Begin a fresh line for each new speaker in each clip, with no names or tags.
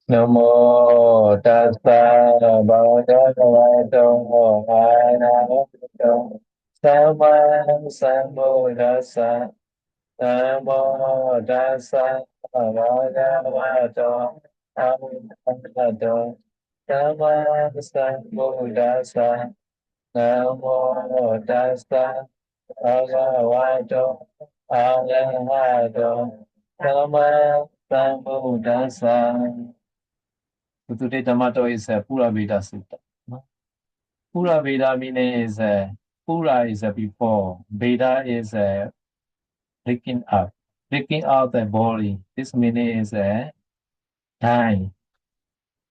Namo tassa bhagavato arahato sama sambuddhassa. Namo tassa bhagavato arahato sama sambuddhassa. Namo tassa bhagavato arahato sama sambuddhassa. So today Dhammato is a Pura Veda Sutta. No? Pura Veda meaning is Pura is a before, Veda is a breaking out the body. This meaning is a dying,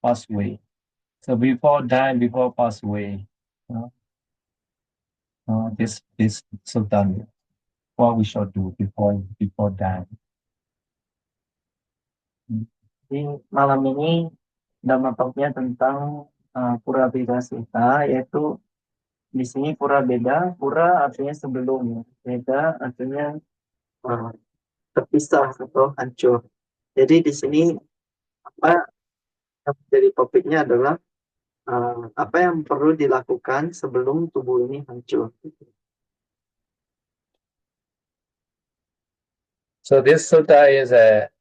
pass away. So before dying, before pass away, no? This Sutta, what we should do before dying.
Jadi malam ini Dhamma Talknya tentang Pura Beda Sutta, yaitu di sini Pura Beda, Pura artinya sebelum, Beda artinya uh, terpisah atau hancur. Jadi di sini apa yang menjadi topiknya adalah apa yang perlu dilakukan sebelum tubuh ini hancur.
So this Sutta is a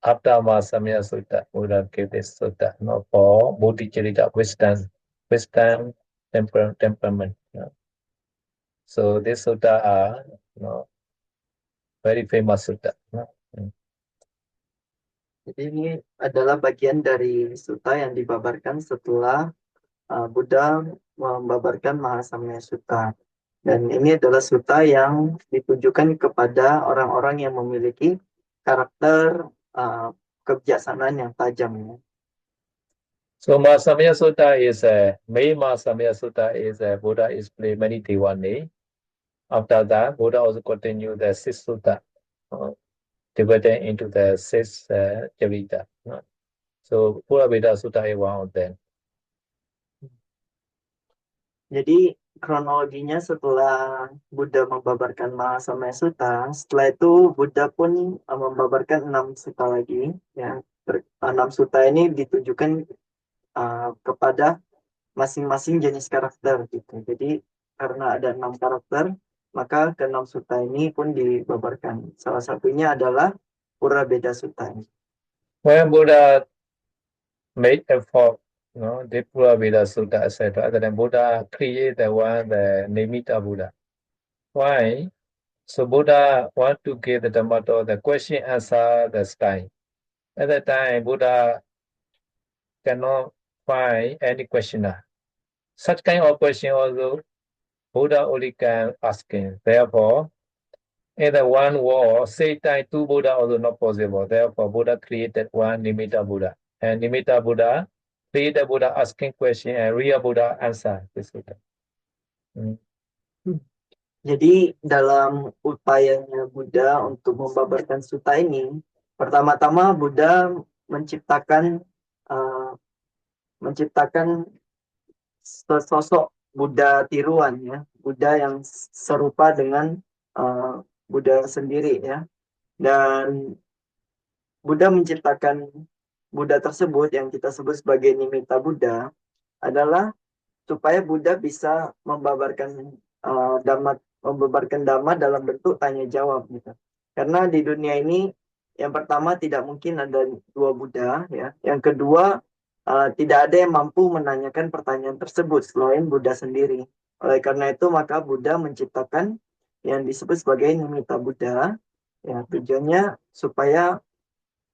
Abdama Samya Sutta. Buddha gave this Sutta, no, for Bodhicharita, wisdom temperament. No? So this Sutta are, no, very famous Sutta. No?
Jadi ini adalah bagian dari sutta yang dibabarkan setelah Buddha membabarkan Mahasamya Sutta. Dan ini adalah sutta yang ditujukan kepada orang-orang yang memiliki karakter kebijaksanaan yang tajam. Ya.
So Mahasamya Sutta is a main Mahasamya Sutta is a Buddha explained many Devani. After that, Buddha also continued the sixth Sutta, divided into the six Charita. So Pura Veda Sutta is one of them.
Jadi kronologinya setelah Buddha membabarkan Mahasamya Sutta, setelah itu Buddha pun membabarkan 6 sutta lagi. Ya. 6 sutta ini ditujukan kepada masing-masing jenis karakter gitu. Jadi karena ada 6 karakter, maka ke-6 sutta ini pun dibabarkan. Salah satunya adalah Pura Beda Sutta.
When Buddha made effort, the Pura Veda Sutta, etc., then Buddha created the Nimitta Buddha. Why? So Buddha want to give the Dhammato the question answer the style. At that time, Buddha cannot find any questioner. Such kind of question also, Buddha only can ask him. Therefore, in the one word, say time two Buddha also not possible. Therefore, Buddha created one Nimitta Buddha. And Nimitta Buddha created Buddha asking question and real Buddha answer this Buddha.
Jadi dalam upayanya Buddha untuk membabarkan sutta ini, pertama-tama Buddha menciptakan sosok Buddha tiruan ya, Buddha yang serupa dengan Buddha sendiri ya. Dan Buddha menciptakan Buddha tersebut yang kita sebut sebagai Nimitta Buddha adalah supaya Buddha bisa membabarkan Dhamma dalam bentuk tanya jawab gitu. Karena di dunia ini yang pertama tidak mungkin ada dua Buddha ya. Yang kedua tidak ada yang mampu menanyakan pertanyaan tersebut selain Buddha sendiri. Oleh karena itu maka Buddha menciptakan yang disebut sebagai Nimitta Buddha. Ya, tujuannya supaya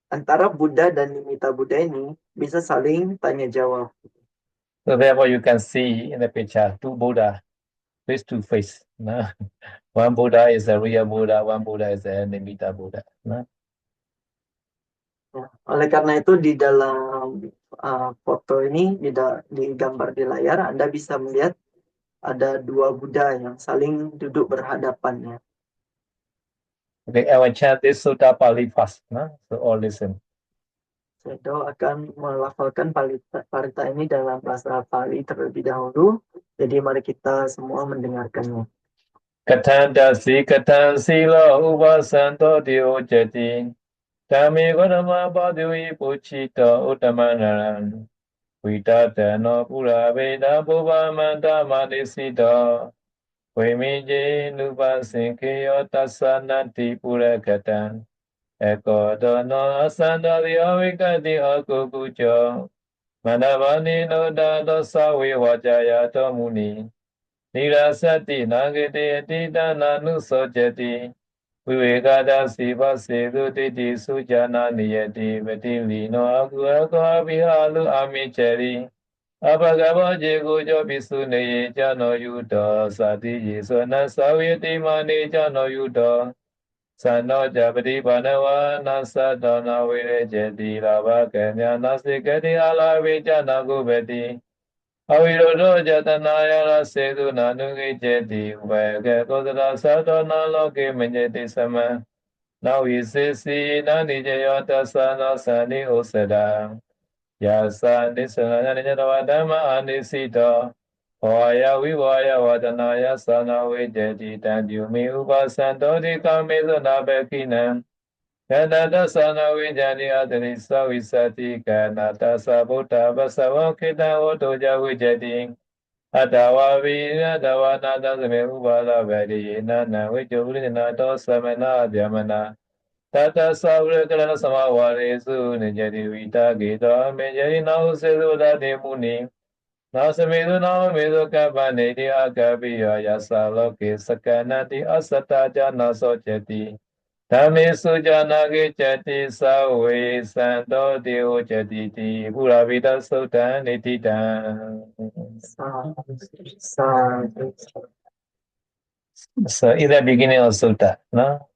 antara Buddha dan Nimitta Buddha ini bisa saling tanya jawab.
So therefore, you can see in the picture two Buddha face to face. No? One Buddha is a real Buddha, one Buddha is a Nimitta Buddha. No?
Ya, oleh karena itu di dalam foto ini di gambar di layar Anda bisa melihat ada dua Buddha yang saling duduk berhadapan ya.
Okay, I will chant this Sutta Pali first. No? So all listen.
Saya akan melafalkan parita ini dalam bahasa Pali terlebih dahulu. Jadi mari kita semua mendengarkannya.
Katanda si katan silo upasanto diojati Dhammi Gautama Padyoyi Puchita Uttamanan Vitatano Pura Veda Bhuvamanta Madhisita Vimije Nupasinkeyo Tasanati Purakatan Ekodono Asandari Avikati Akukucho Manavani Noda Dosa Vivajaya Tomuni Nirasati Nagiti Atita Nusojati Vivekada Siva Sedu Titi Sujana Niyati Vati no Aku Abihalu Amichari Apagava Jego Jobisune Jano Yuda Sati Yiswana Savyati Mani Jano Yuda Sano Jabadi Banawa Nasa Dona Vire Jeti Lava Kenya Nasikati Ala Vijana Gubeti Avirodo Jatanaya Sedu Nanugi Jeti Vega Kodra Sadona Loki Menjeti Sama Now is si Nani Jayata Sana Sani Osada Yasa Nisana Nijadavadama Anisita Vaya Vivaya Vadanaya Sana Vijeti Tanjumi Upasantodi Kamizana Bekinam Kanata Sana Vijani Adrisa Visati Kanata Sabuta Basava Kita Otoja Vijeti Adawa Vina Dawana Dasame Ubala Vedi Nana Vijurina Dosamana Dhyamana Tata Savrakana Samavare Nijadi Vita Gita Menjari Nau Seduda Demuni Nasamedu Namamedu Kapaneti Akabiya Yasaloke Sakanati Asata Jana Sochati Tame Sujanagi Chati Sawe Santo Deo Chati Puravita Sultan Nitita. So in the beginning of Sutta, no?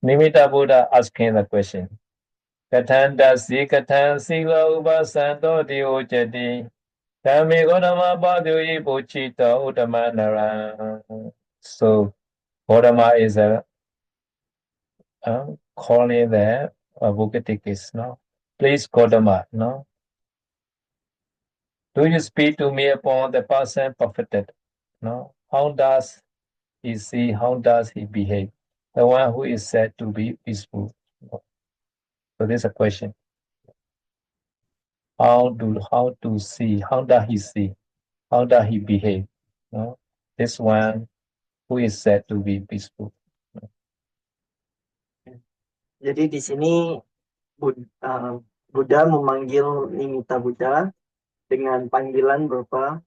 Nimitta Buddha asking the question. Katanda si katan sila ubasanto di ujati. Kami Gautama Bhadyoyi Puchita Uttamanara. So Gautama is a calling the Vukatikis, no? Please Gautama, no? Do you speak to me upon the person perfected? No? How does he see? How does he behave? The one who is said to be peaceful. No? So this is a question. How to see? How does he see? How does he behave? No? This one who is said to be peaceful.
Jadi di sini Buddha memanggil Nimitta Buddha dengan panggilan berupa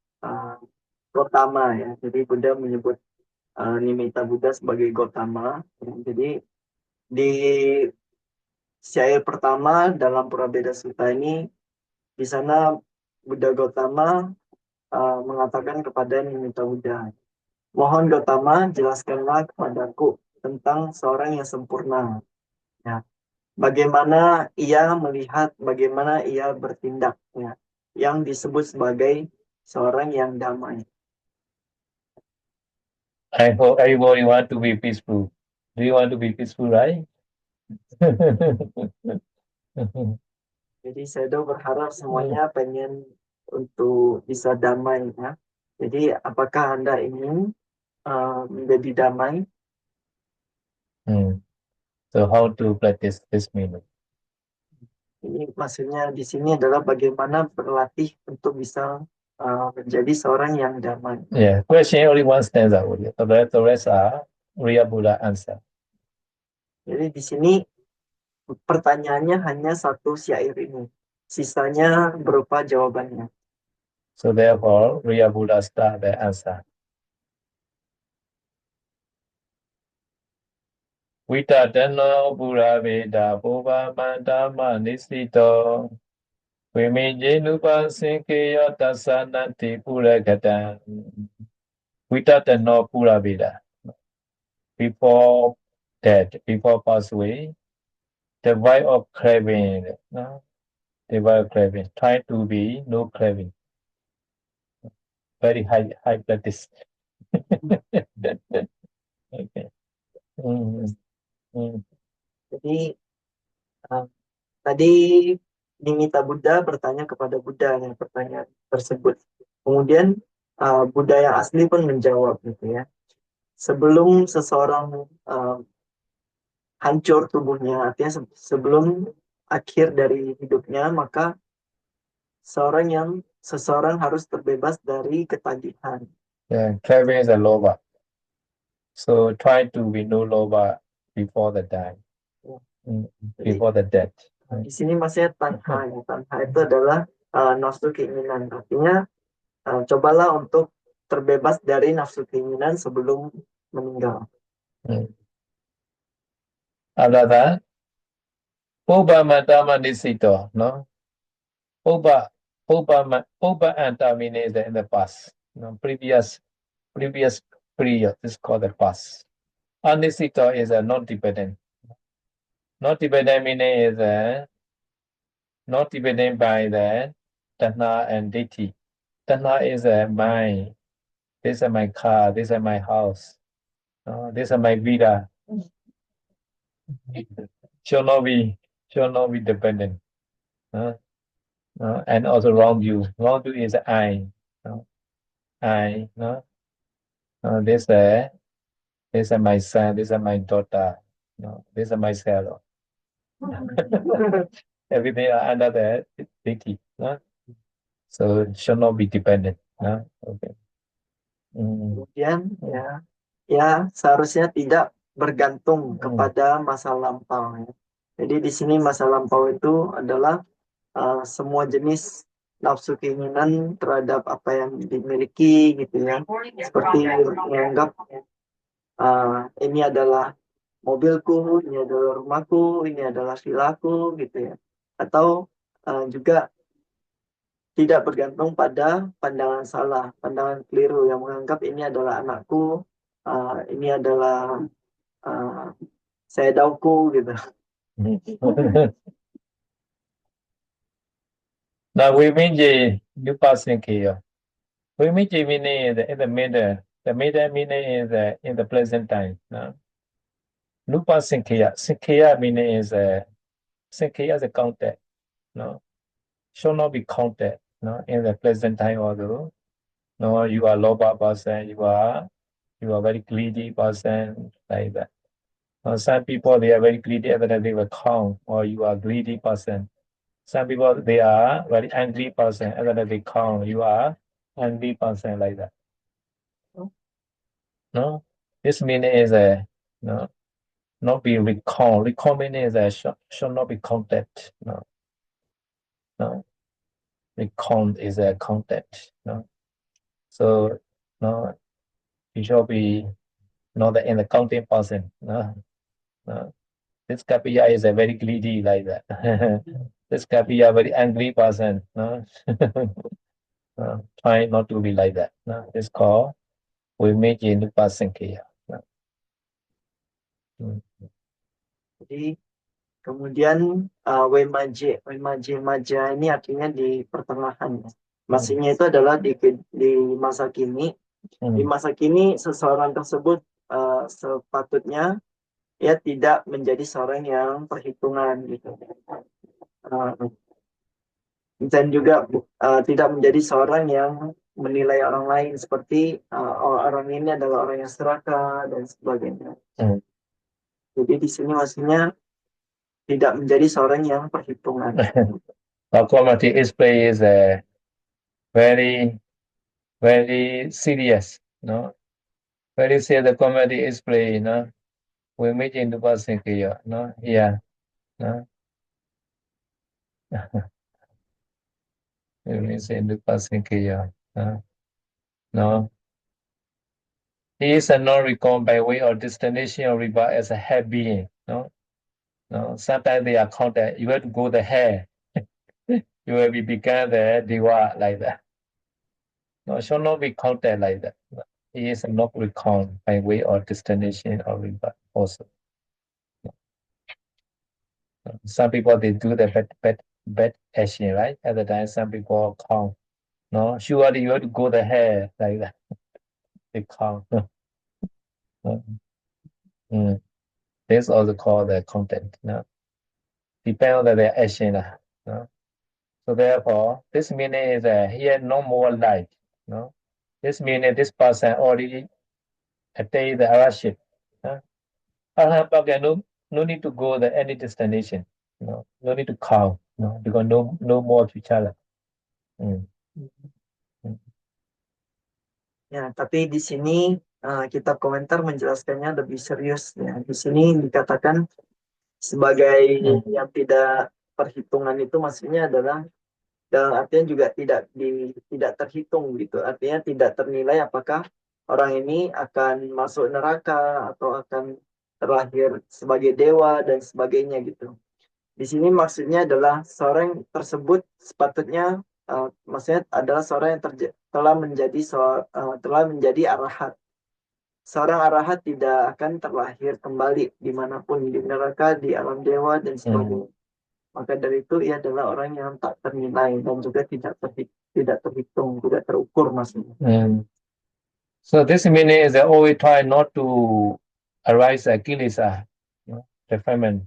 Gotama ya. Jadi Buddha menyebut Nimitta Buddha sebagai Gotama. Jadi di syair pertama dalam Purabeda Sutta ini, di sana Buddha Gotama mengatakan kepada Nimitta Buddha, mohon Gotama jelaskanlah kepadaku tentang seorang yang sempurna. Ya. Bagaimana ia melihat, bagaimana ia bertindak, ya, yang disebut sebagai seorang yang damai.
I hope everybody want to be peaceful. Do you want to be peaceful, right?
Jadi saya berharap semuanya pengen untuk bisa damai, ya. Jadi apakah Anda ingin menjadi damai?
So how to practice this meaning?
Ini maksudnya di sini adalah bagaimana berlatih untuk bisa menjadi seorang yang damai.
Yeah, question only one stanza only. The rest are Riya Buddha answer.
Jadi di sini pertanyaannya hanya satu syair ini. Sisanya berupa jawabannya.
So therefore, Riya Buddha start the answer. Vitatano Pura Veda Bhuva Mandama Nisito Vimije Nupasinkeya Tasanati Purakatan Vitatano Pura Veda. Before death, before pass away, the vibe of craving, no? The vibe of craving, try to be no craving. Very high practice. Okay.
Jadi tadi Nimitta Buddha bertanya kepada Buddha yang pertanyaan tersebut. Kemudian Buddha yang asli pun menjawab gitu ya. Sebelum seseorang hancur tubuhnya. Artinya sebelum akhir dari hidupnya, maka seseorang harus terbebas dari ketagihan.
Yeah, craving is a loba. So try to remove loba before the die,
Ya. Jadi
before the death.
di sini masih tanha. Ya. Tanha itu adalah nafsu keinginan. Artinya cobalah untuk terbebas dari nafsu keinginan sebelum meninggal.
After that, Uba Madama Nisito, no? Uba Anta means in the past, no? Previous period is called the past. Anisito is a non-dependent. Non-dependent meaning is not dependent by the Tanha and Ditti. Tanha is a mind. This is my car. This is my house. This is my vida. Should not be dependent. And also wrong view. Wrong view is I. I. This is my son. This is my daughter. This is myself. Everything are under the ditti. So should not be dependent. Okay.
Kemudian ya seharusnya tidak bergantung kepada masa lampau. Ya. Jadi di sini masa lampau itu adalah semua jenis nafsu keinginan terhadap apa yang dimiliki gitu ya. Seperti menganggap ini adalah mobilku, ini adalah rumahku, ini adalah vilaku gitu ya. Atau juga tidak bergantung pada pandangan salah, pandangan keliru yang menganggap ini adalah anakku, ini adalah saya dauku gitu.
Now we mean Upasinkaya. We mean meaning in the middle. The middle meaning is in the present time. Upasinkaya. Sinkaya meaning is Sinkaya is a counted. Should not be counted. In the present time also. No, you are loba person. You are very greedy person like that. Some people they are very greedy, and then they will count, or you are greedy person. Some people they are very angry person, and then they count, you are angry person like that. No, this meaning is no, not be recall. Recall meaning is should not be counted. No, recall is a content. So no, you should be not in the counting person. This Kapiya is a very greedy like that. This Kapiya very angry person. Try not to be like that. It's called Vimejja Nupasankaya.
Jadi kemudian Wemaja ini artinya di pertengahan. Maksudnya itu adalah di masa kini. Di masa kini seseorang tersebut sepatutnya ya tidak menjadi seorang yang perhitungan gitu. Dan juga tidak menjadi seorang yang menilai orang lain seperti orang ini adalah orang yang serakah dan sebagainya. Jadi di sini maksudnya tidak menjadi seorang yang perhitungan.
Comedy display is very, very serious. Very serious. The comedy display. We meet in the person here. Yeah. We meet in the person here. No. He is not reckoned by way or destination or regard as a head being. Sometimes they are counted. You have to go the hair. You will be become the diva like that. No, should not be counted like that. He is not reckoned by way or destination or regard also. Some people they do the bad action, right? At the time, some people count. No, surely you have to go the hair like that. They count. This also called the content. Depend on the action. So therefore, this meaning is here no more life. This meaning this person already attained the araship. Arahant Pagyanum no need to go the any destination, no need to count, because no more future.
Ya, tapi di sini kitab komentar menjelaskannya lebih serius. Ya, di sini dikatakan sebagai yang tidak perhitungan itu maksudnya adalah dalam artian juga tidak terhitung gitu. Artinya tidak ternilai apakah orang ini akan masuk neraka atau akan terlahir sebagai dewa dan sebagainya gitu. Di sini maksudnya adalah seorang tersebut sepatutnya maksudnya adalah seorang yang telah menjadi arahat. Seorang arahat tidak akan terlahir kembali dimanapun, di neraka, di alam dewa dan sebagainya. Maka dari itu ia adalah orang yang tak ternilai dan juga tidak terhitung, tidak terukur maksudnya.
So this meaning is that always try not to arise a kilesa, defilement.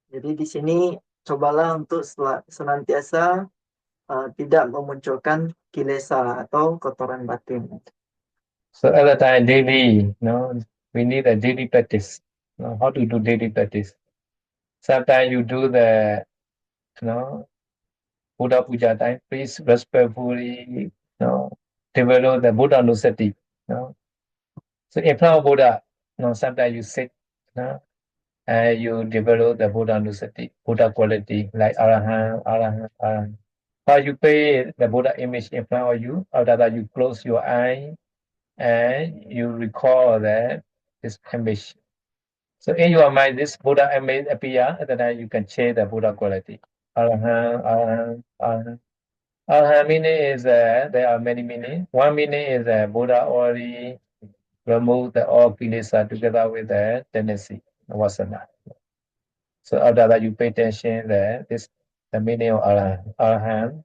Jadi di sini cobalah untuk senantiasa tidak memunculkan kilesa atau kotoran batin.
So at the time daily, we need a daily practice. How to do daily practice? Sometimes you do the, Buddha Puja time, please respectfully, develop the Buddha Nusati. So in front of Buddha, sometimes you sit, and you develop the Buddha Nusati, Buddha quality, like Arahant, Arahant, Arahant. While you pay the Buddha image in front of you, after that you close your eye and you recall that this image. So in your mind, this Buddha image appear, and then you can change the Buddha quality. Arahant, Arahant, Arahant. Arahant meaning is there are many meanings. One meaning is Buddha already removed all kilesa together with the tendency, vasana. So after that, you pay attention that this the meaning of Arahant. Arahant,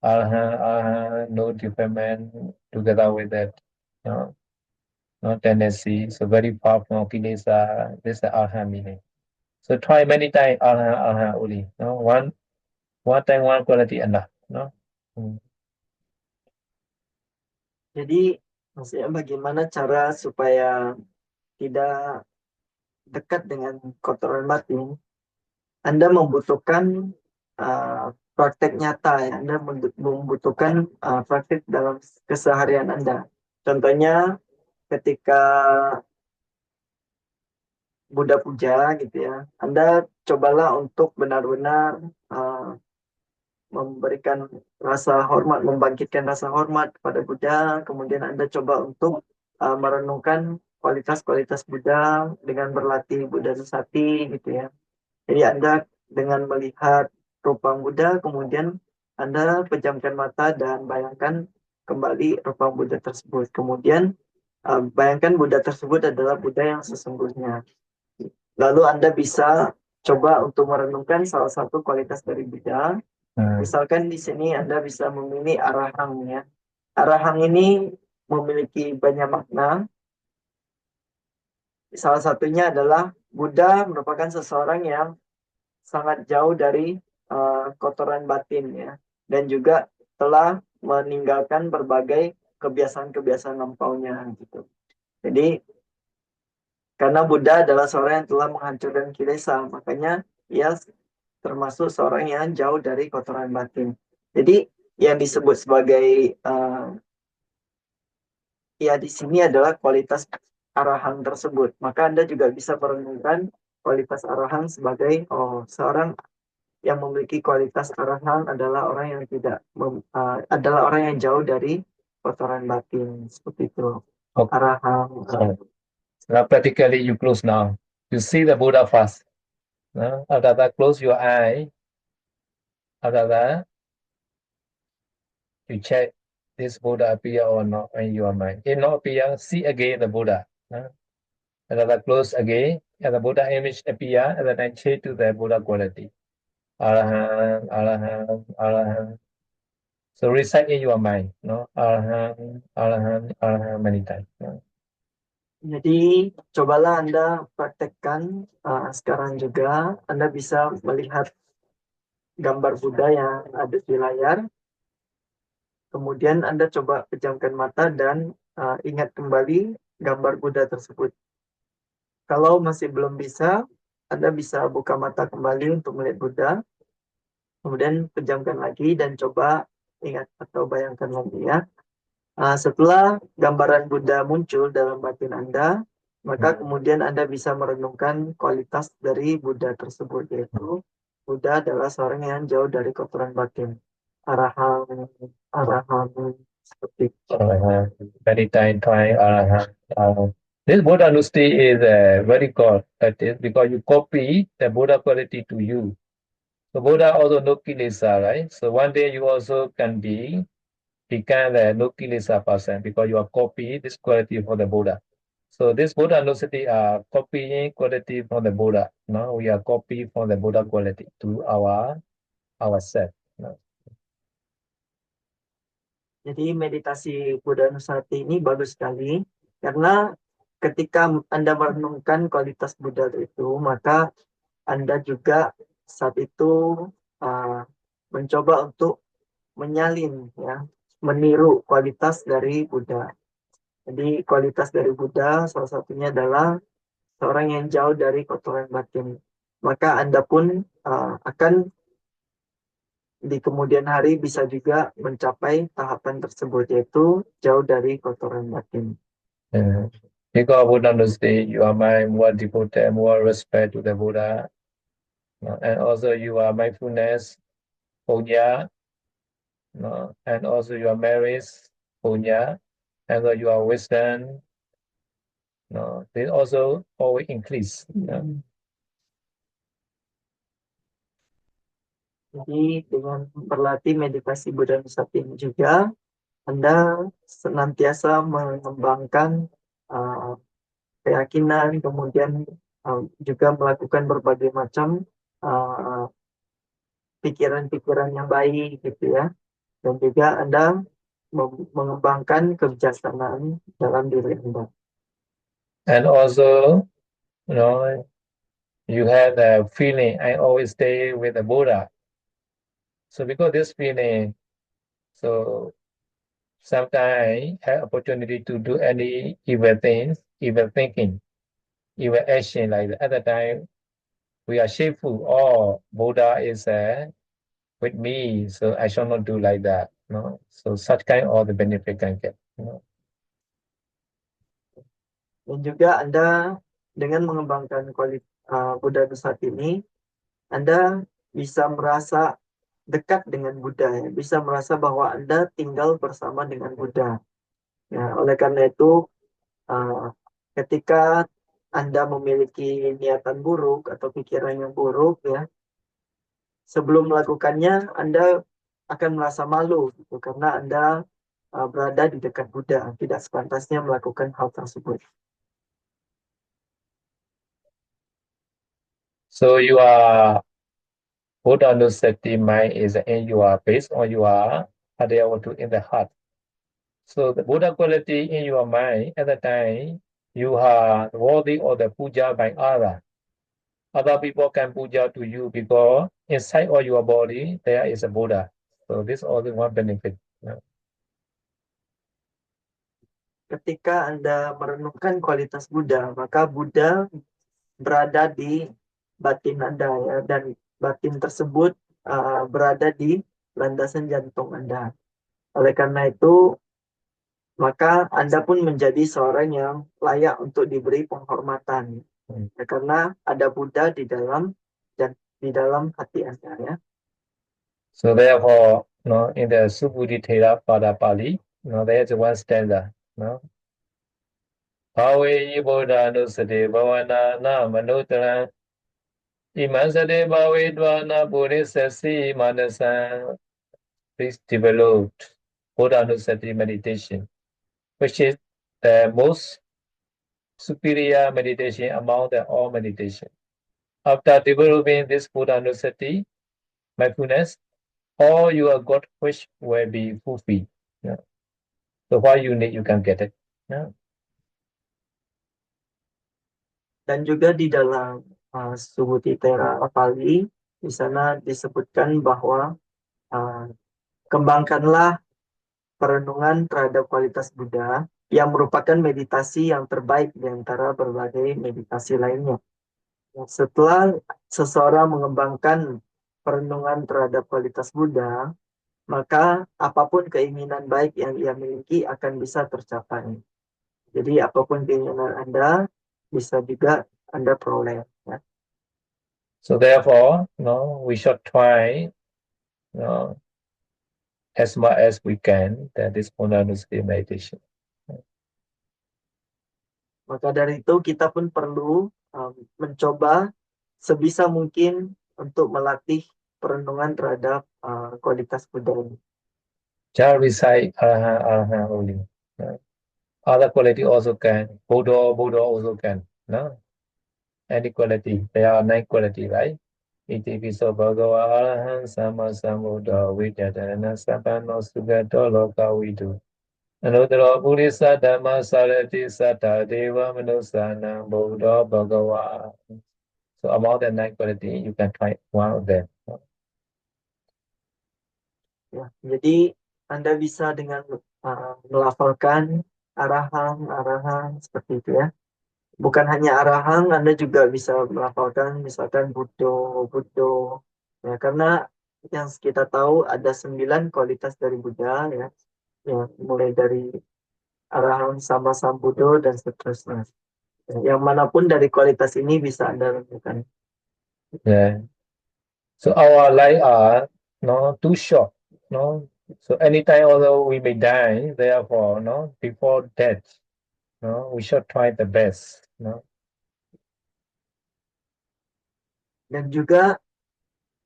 Arahant, Arahant, no development together with that, no tendency. So very powerful kilesa. This is the Arahant meaning. So try many times Arahant, Arahant only. One time, one quality enough.
Jadi maksudnya bagaimana cara supaya tidak dekat dengan kotoran batin? Anda membutuhkan praktek nyata, ya. Anda membutuhkan praktek dalam keseharian Anda. Contohnya ketika Buddha Puja gitu ya, Anda cobalah untuk benar-benar memberikan rasa hormat, membangkitkan rasa hormat kepada Buddha. Kemudian Anda coba untuk merenungkan kualitas-kualitas Buddha dengan berlatih Buddha Nusati gitu ya. Jadi Anda dengan melihat rupa Buddha, kemudian Anda pejamkan mata dan bayangkan kembali rupa Buddha tersebut. Kemudian bayangkan Buddha tersebut adalah Buddha yang sesungguhnya. Lalu Anda bisa coba untuk merenungkan salah satu kualitas dari Buddha. Misalkan di sini Anda bisa memilih arahang ya. Arahang ini memiliki banyak makna. Salah satunya adalah Buddha merupakan seseorang yang sangat jauh dari kotoran batin ya, dan juga telah meninggalkan berbagai kebiasaan-kebiasaan lampaunya gitu. Jadi karena Buddha adalah seorang yang telah menghancurkan kilesa, makanya ia termasuk seorang yang jauh dari kotoran batin. Jadi yang disebut sebagai ya di sini adalah kualitas arahang tersebut. Maka Anda juga bisa merenungkan kualitas arahang sebagai seorang yang memiliki kualitas arahang adalah orang yang adalah orang yang jauh dari kotoran batin, seperti itu.
Okay.
Arahang.
Now practically you close now. You see the Buddha first. After that, close your eye. After that, you check this Buddha appear or not in your mind. If not appear, see again the Buddha. After that, close again, and the Buddha image appear, and then change to the Buddha quality. Arahant, Arahant, Arahant. So recite in your mind, Arahant, Arahant, Arahant many times.
Jadi cobalah Anda praktekkan sekarang juga. Anda bisa melihat gambar Buddha yang ada di layar. Kemudian Anda coba pejamkan mata dan ingat kembali gambar Buddha tersebut. Kalau masih belum bisa, Anda bisa buka mata kembali untuk melihat Buddha, kemudian pejamkan lagi dan coba ingat atau bayangkan lagi ya. Setelah gambaran Buddha muncul dalam batin Anda, maka kemudian Anda bisa merenungkan kualitas dari Buddha tersebut, yaitu Buddha adalah seorang yang jauh dari kotoran batin. Arahang, arahang, seperti itu.
Many time trying this Buddha Nusti is very good. That is because you copy the Buddha quality to you. So Buddha also no kilesa, right? So one day you also can become a no kilesa person because you are copy this quality for the Buddha. So this Buddha Nusti are copying quality from the Buddha. No, we are copy from the Buddha quality to ourselves. No?
Jadi meditasi Buddha Nusati ini bagus sekali karena ketika Anda merenungkan kualitas Buddha itu, maka Anda juga saat itu uh, mencoba untuk menyalin, ya, meniru kualitas dari Buddha. Jadi kualitas dari Buddha salah satunya adalah seorang yang jauh dari kotoran batin. Maka Anda pun akan di kemudian hari bisa juga mencapai tahapan tersebut, yaitu jauh dari kotoran batin.
Because Buddha Nusti, you are my more devoted, more respect to the Buddha. And also you are mindfulness, punya, and also your marriage, punya, and your wisdom, they also always increase.
Jadi dengan berlatih meditasi Buddha Nusati ini juga, Anda senantiasa mengembangkan keyakinan, kemudian juga melakukan berbagai macam pikiran-pikiran yang baik gitu ya. Dan juga Anda mengembangkan kebijaksanaan dalam diri Anda.
And also, you have the feeling, I always stay with the Buddha. So because this feeling, so sometimes I have opportunity to do any evil things, evil thinking, evil action like that. At the time, we are shameful. Oh, Buddha is with me, so I shall not do like that. So such kind of the benefit can get.
Dan juga Anda dengan mengembangkan kualitas Buddha Nusati ini, Anda bisa merasa dekat dengan Buddha, ya. Bisa merasa bahwa Anda tinggal bersama dengan Buddha. Ya, oleh karena itu, ketika Anda memiliki niatan buruk atau pikiran yang buruk, ya, sebelum melakukannya Anda akan merasa malu, gitu, karena Anda berada di dekat Buddha, tidak sepantasnya melakukan hal tersebut.
So you are Buddha Nusati mind is in your based on your Adhyavatu in the heart. So the Buddha quality in your mind at the time you are worthy of the puja by others. Other people can puja to you because inside of your body there is a Buddha. So this also one benefit.
Ketika Anda merenungkan kualitas Buddha, maka Buddha berada di batin Anda, ya, dan batin tersebut berada di landasan jantung Anda. Oleh karena itu, maka Anda pun menjadi seorang yang layak untuk diberi penghormatan. Ya, karena ada Buddha di dalam hati Anda, ya.
So therefore, in the Subhuti Thera Pada Pali, there's one stanza. Bhave Buddha Nusate Bhavana Na Manutara Imansate Bhave Dvana Buddhisasi Manasa. Please develop Buddha Nusati meditation, which is the most superior meditation among the all meditation. After developing this Buddha Nusati, mindfulness, all your God wish will be fulfilled. Yeah. So what you need, you can get it. Yeah.
Dan juga di dalam Subhuti Thera Pali, di sana disebutkan bahwa kembangkanlah perenungan terhadap kualitas Buddha yang merupakan meditasi yang terbaik di antara berbagai meditasi lainnya. Setelah seseorang mengembangkan perenungan terhadap kualitas Buddha, maka apapun keinginan baik yang ia miliki akan bisa tercapai. Jadi apapun keinginan Anda bisa juga Anda peroleh. Ya.
So therefore, we should try, know, as much as we can that this Purnanusati meditation.
Maka dari itu kita pun perlu mencoba sebisa mungkin untuk melatih perenungan terhadap kualitas Buddha ini.
Just recite Arahant, Arahant only. No? Other quality also can. Buddha, Buddha also can. No? Any quality. There are 9 quality, right? Iti piso bhagava arahant sama sambuddha vidyadana sampano sugato loka vidu. Anuttara purisa dhamma sarati satta deva manusana buddha bhagava. So among the 9 quality, you can try one of them.
Ya, jadi Anda bisa dengan melafalkan arahang, arahang seperti itu ya. Bukan hanya arahang, Anda juga bisa melafalkan misalkan Buddho, Buddho. Ya, karena yang kita tahu ada 9 kualitas dari Buddha ya. Ya, mulai dari arahang sama sambuddho dan seterusnya. Ya, yang manapun dari kualitas ini bisa Anda lakukan.
Yeah. So our life are too short. No. So anytime although we may die, therefore, before death, we should try the best.
Dan juga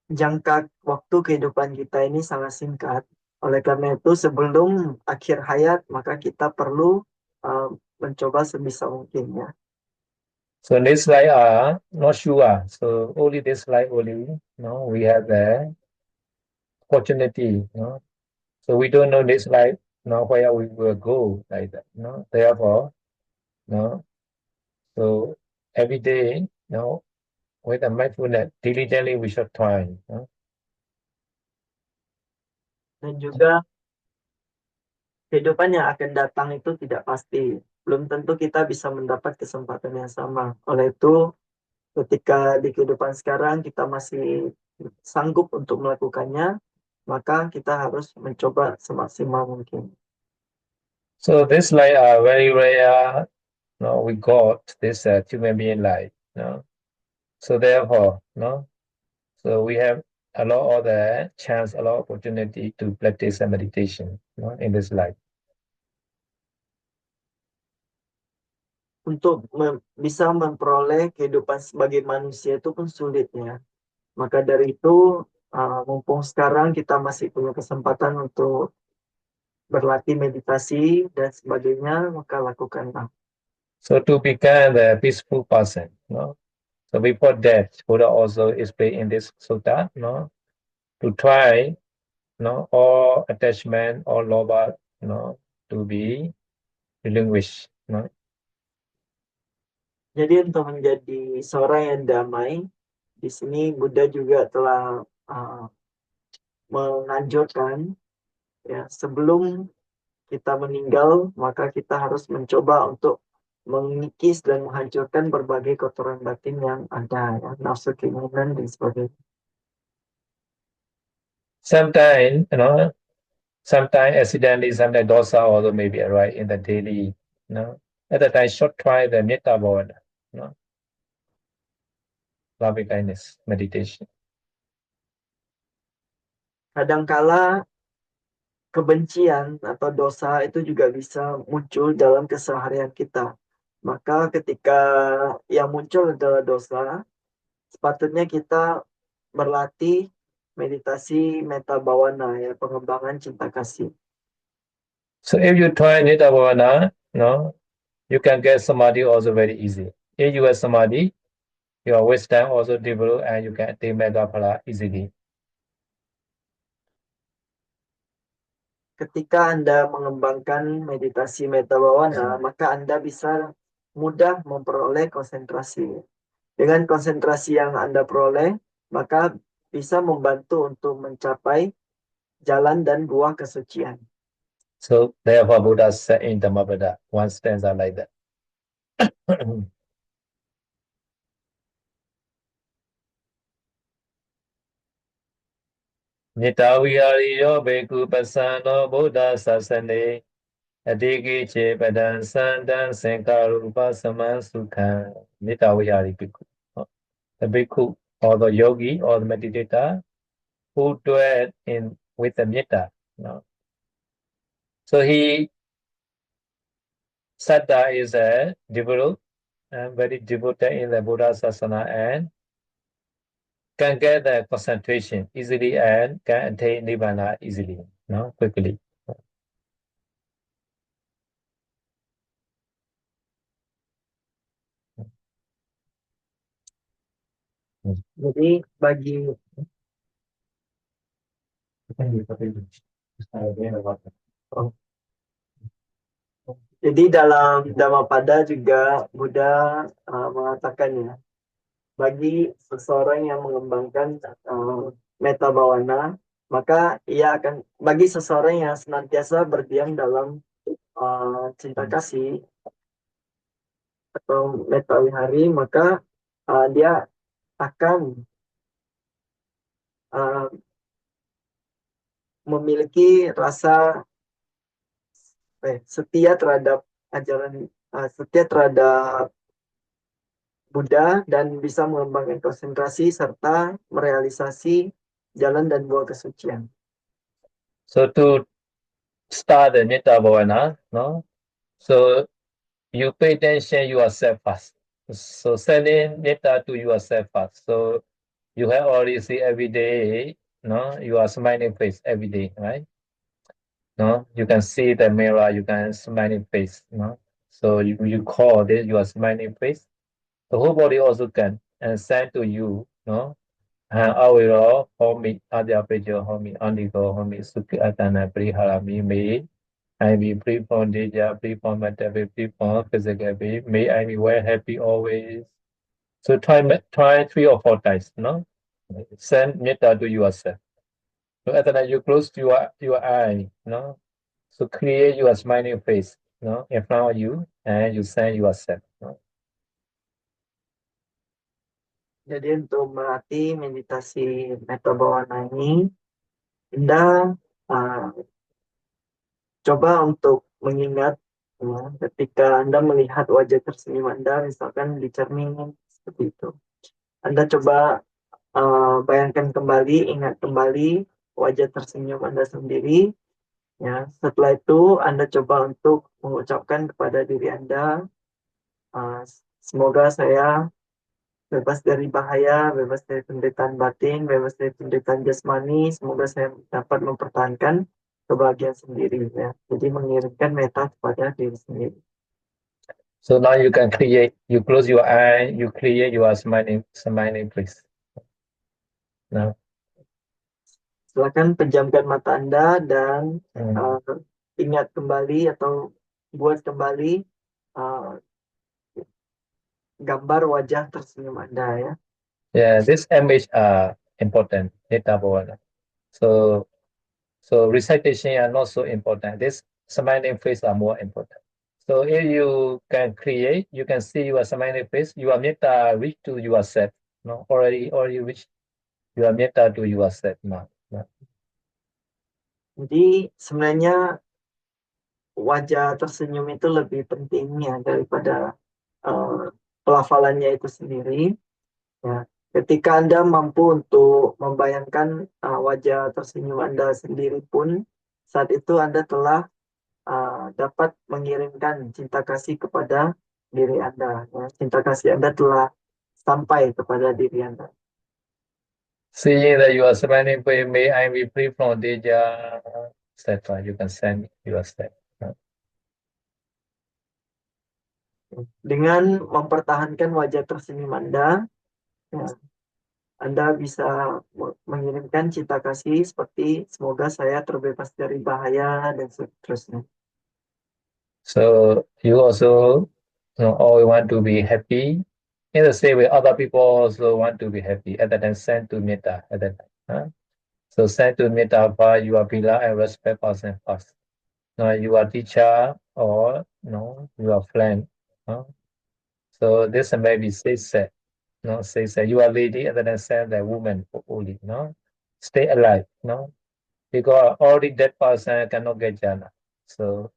jangka waktu kehidupan kita ini sangat singkat. Oleh karena itu, sebelum akhir hayat, maka kita perlu mencoba sebisa mungkin ya.
So this life are not sure. So only this life only, we have the opportunity. So we don't know this life, where we will go like that. Therefore, so every day, with a mindfulness, diligently we should try.
Dan juga kehidupan yang akan datang itu tidak pasti. Belum tentu kita bisa mendapat kesempatan yang sama. Oleh itu, ketika di kehidupan sekarang kita masih sanggup untuk melakukannya, maka kita harus mencoba semaksimal mungkin.
So this life are very rare. We got this human being life. So therefore, so we have a lot of the chance, a lot of opportunity to practice meditation, in this life.
Untuk bisa memperoleh kehidupan sebagai manusia itu pun sulit ya. Maka dari itu, mumpung sekarang kita masih punya kesempatan untuk berlatih meditasi dan sebagainya, maka lakukanlah.
So to become the peaceful person, so before that, Buddha also explained in this sutta, to try, all attachment, all lobha, to be relinquished.
Jadi untuk menjadi seorang yang damai, di sini Buddha juga telah menganjurkan ya sebelum kita meninggal, maka kita harus mencoba untuk mengikis dan menghancurkan berbagai kotoran batin yang ada, ya, nafsu keinginan dan sebagainya.
Sometimes, sometimes accidentally, sometimes dosa also maybe arise in the daily, at the time should try the metta bhavana, loving kindness meditation.
Kadangkala kebencian atau dosa itu juga bisa muncul dalam keseharian kita. Maka ketika yang muncul adalah dosa, sepatutnya kita berlatih meditasi metta bhavana, ya, pengembangan cinta kasih.
So if you try metta bhavana, you can get samadhi also very easy. If you have samadhi, your wisdom also develop and you can attain metta phala easily.
Ketika Anda mengembangkan meditasi metta bhavana, maka Anda bisa mudah memperoleh konsentrasi. Dengan konsentrasi yang Anda peroleh, maka bisa membantu untuk mencapai jalan dan buah kesucian.
So therefore Buddha said in Dhammapada, one stanza like that. မေတ္တာဝိဟာရိယောဘေကုပသံသောဗုဒ္ဓဆာစနေအတိကိချေပဒံသန္တံသင်္ကာရုပသမံစုခံမေတ္တာဝိဟာရိဘိက္ခု The bhikkhu or the yogi or the meditator who dwell in with the metta. So he Saddha is a devote and very devoted in the Buddha Sasana and can get the concentration easily and can attain Nibbana easily, quickly.
Jadi bagi oh, jadi dalam Dhammapada juga Buddha mengatakan ya, bagi seseorang yang mengembangkan metta bhavana, maka ia akan, bagi seseorang yang senantiasa berdiam dalam cinta kasih atau metta wihari, maka dia akan memiliki rasa setia terhadap ajaran, setia terhadap Buddha dan bisa mengembangkan konsentrasi serta merealisasi jalan dan buah kesucian.
So to start the metta bhavana, so you pay attention yourself first. So sending metta to yourself first. So you have already see every day, you are smiling face every day, right? You can see the mirror, you can smiling face, So you call this your smiling face. The whole body also can and send to you, and awiro homi adya prejo homi andiko homi sukhi atana priharami me. I be free from danger, free from mental, free from physical. May I be well happy always. So try 3 or 4 times, Send metta to yourself. So after that you close your eye, So create your smiling face, in front of you, and you send yourself.
Jadi untuk melatih meditasi metta bhavana ini, Anda coba untuk mengingat ketika Anda melihat wajah tersenyum Anda, misalkan di cermin seperti itu. Anda coba bayangkan kembali, ingat kembali wajah tersenyum Anda sendiri. Ya, setelah itu Anda coba untuk mengucapkan kepada diri Anda, semoga saya bebas dari bahaya, bebas dari penderitaan batin, bebas dari penderitaan jasmani, semoga saya dapat mempertahankan kebahagiaan sendiri. Ya. Jadi mengirimkan metta kepada diri sendiri.
So now you can create, you close your eye, you create your smiling face. Now.
Silakan pejamkan mata Anda dan ingat kembali atau buat kembali gambar wajah tersenyum Anda ya.
Yeah, this image are important, metta bhavana. So recitation are not so important. This smiling face are more important. So if you can create, you can see your smiling face, your metta reach to yourself. Already reach your metta to yourself now.
Jadi sebenarnya wajah tersenyum itu lebih pentingnya daripada pelafalannya itu sendiri. Ya. Ketika Anda mampu untuk membayangkan wajah tersenyum Anda sendiri pun, saat itu Anda telah dapat mengirimkan cinta kasih kepada diri Anda. Ya. Cinta kasih Anda telah sampai kepada diri Anda.
Seeing that you are smiling face, may I be free from danger, etc. You can send yourself.
Dengan mempertahankan wajah tersenyum Anda, ya, Anda bisa mengirimkan cinta kasih seperti semoga saya terbebas dari bahaya dan seterusnya.
So you also always want to be happy. In the same way, other people also want to be happy. At that time, send to metta. So send to metta by your beloved and respect person first. your teacher or your friend. No? So this may be say no, say you are lady and then send the woman only, no? Stay alive, no? Because already that person cannot get jhana. So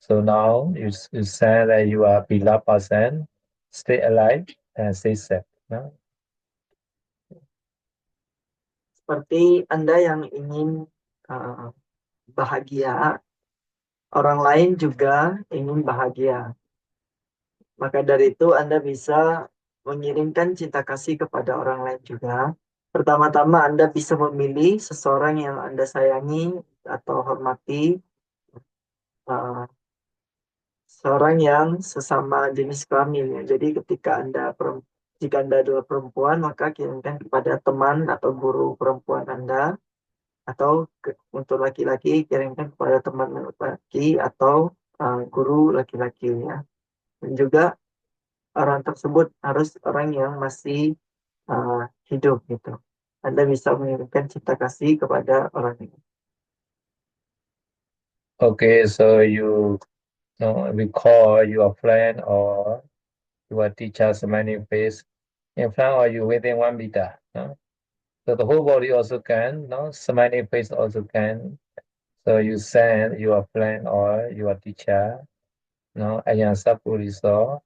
now you say that you are beloved person, stay alive and stay safe, no?
Seperti Anda yang ingin bahagia, orang lain juga ingin bahagia. Maka dari itu Anda bisa mengirimkan cinta kasih kepada orang lain juga. Pertama-tama Anda bisa memilih seseorang yang Anda sayangi atau hormati, uh, seorang yang sesama jenis kelamin. Jadi jika Anda adalah perempuan, maka kirimkan kepada teman atau guru perempuan Anda, atau untuk laki-laki kirimkan kepada teman laki atau guru laki-laki ya. Dan juga orang tersebut harus orang yang masih hidup gitu. Anda bisa mengirimkan cinta kasih kepada orang ini.
Okay, so you recall your friend or your teacher's manifest in front of you within 1 meter. No? So the whole body also can, no? Smiling face also can. So you send your friend or your teacher, no? Ayan sapuriso,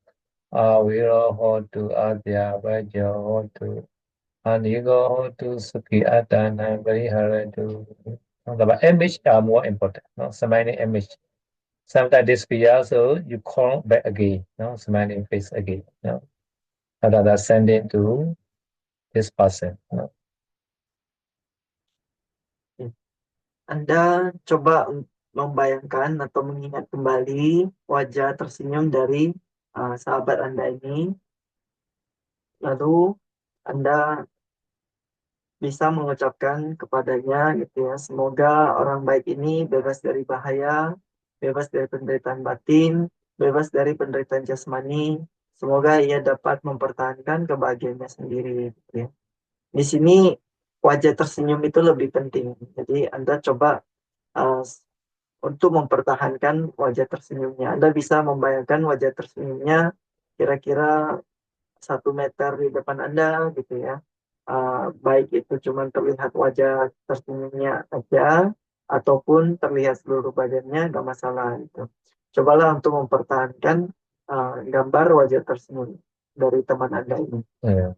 awiro hotu adya vajo hotu, anigo hotu suki adana variharatu. No, the image are more important, no? Smiling image. Sometimes disappear, so you call back again, no? Smiling face again, no? Rather sending to this person, no?
Anda coba membayangkan atau mengingat kembali wajah tersenyum dari sahabat Anda ini. Lalu Anda bisa mengucapkan kepadanya gitu ya, semoga orang baik ini bebas dari bahaya, bebas dari penderitaan batin, bebas dari penderitaan jasmani. Semoga ia dapat mempertahankan kebahagiaannya sendiri gitu ya. Di sini wajah tersenyum itu lebih penting. Jadi Anda coba uh, untuk mempertahankan wajah tersenyumnya. Anda bisa membayangkan wajah tersenyumnya kira-kira 1 meter di depan Anda gitu ya. Baik itu cuma terlihat wajah tersenyumnya aja ataupun terlihat seluruh badannya, nggak masalah gitu. Cobalah untuk mempertahankan gambar wajah tersenyum dari teman Anda ini.
Yeah.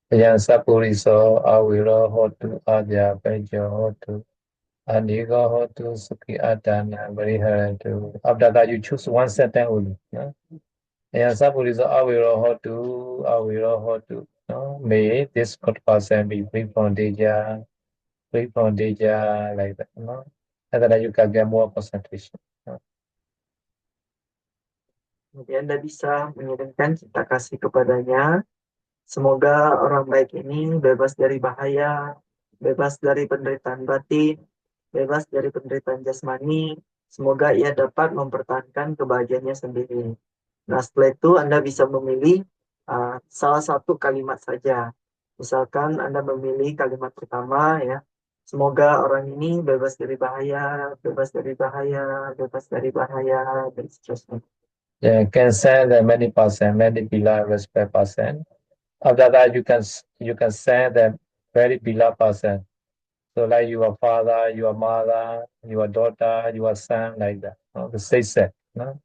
Ayan sapuriso, awiro hotu adya vajo hotu. Aniga hotu suki adana variharatu. After that, you choose one sentence only. No? And suppose awiro hotu. No? May this good person be free from danger, like that. No? And then you can get more concentration. No?
Jadi Anda bisa mengirimkan cinta kasih kepadanya. Semoga orang baik ini bebas dari bahaya, bebas dari penderitaan batin, bebas dari penderitaan jasmani. Semoga ia dapat mempertahankan kebahagiaannya sendiri. Nah, setelah itu Anda bisa memilih salah satu kalimat saja. Misalkan Anda memilih kalimat pertama ya, semoga orang ini bebas dari bahaya, bebas dari bahaya, bebas dari bahaya, dan seterusnya.
Yeah, can send many person, many beloved respect person. After that, you can send them very beloved person. So like your father, your mother, your daughter, your son, like that. No? The say set. No?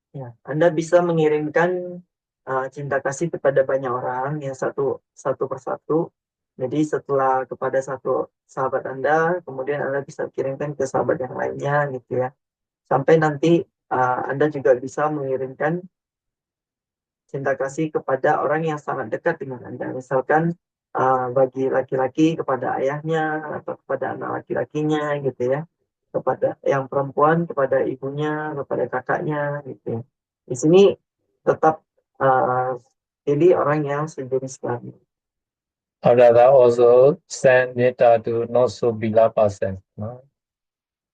Ya, Anda bisa mengirimkan cinta kasih kepada banyak orang yang satu satu persatu. Jadi setelah kepada satu sahabat Anda, kemudian Anda bisa kirimkan ke sahabat yang lainnya gitu ya. Sampai nanti Anda juga bisa mengirimkan cinta kasih kepada orang yang sangat dekat dengan Anda. Misalkan bagi laki-laki kepada ayahnya atau kepada anak laki-lakinya gitu ya. Kepada yang perempuan kepada ibunya, kepada kakaknya gitu ya. Di sini tetap pilih orang yang sejenis kelamin.
After that, also send data to not so beloved person. No?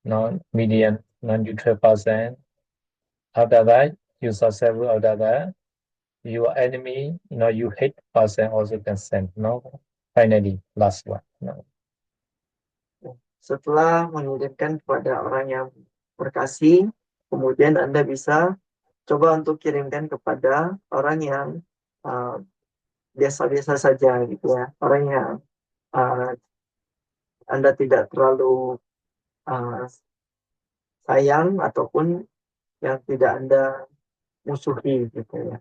Non-median, non-neutral person. After that, you successful. After that, your enemy, you hate person also can send. No, finally, last one. No.
Setelah mengirimkan kepada orang yang berkasih, kemudian Anda bisa coba untuk kirimkan kepada orang yang uh, biasa-biasa saja gitu ya. Orang yang uh, Anda tidak terlalu uh, sayang ataupun yang tidak Anda musuhi gitu ya.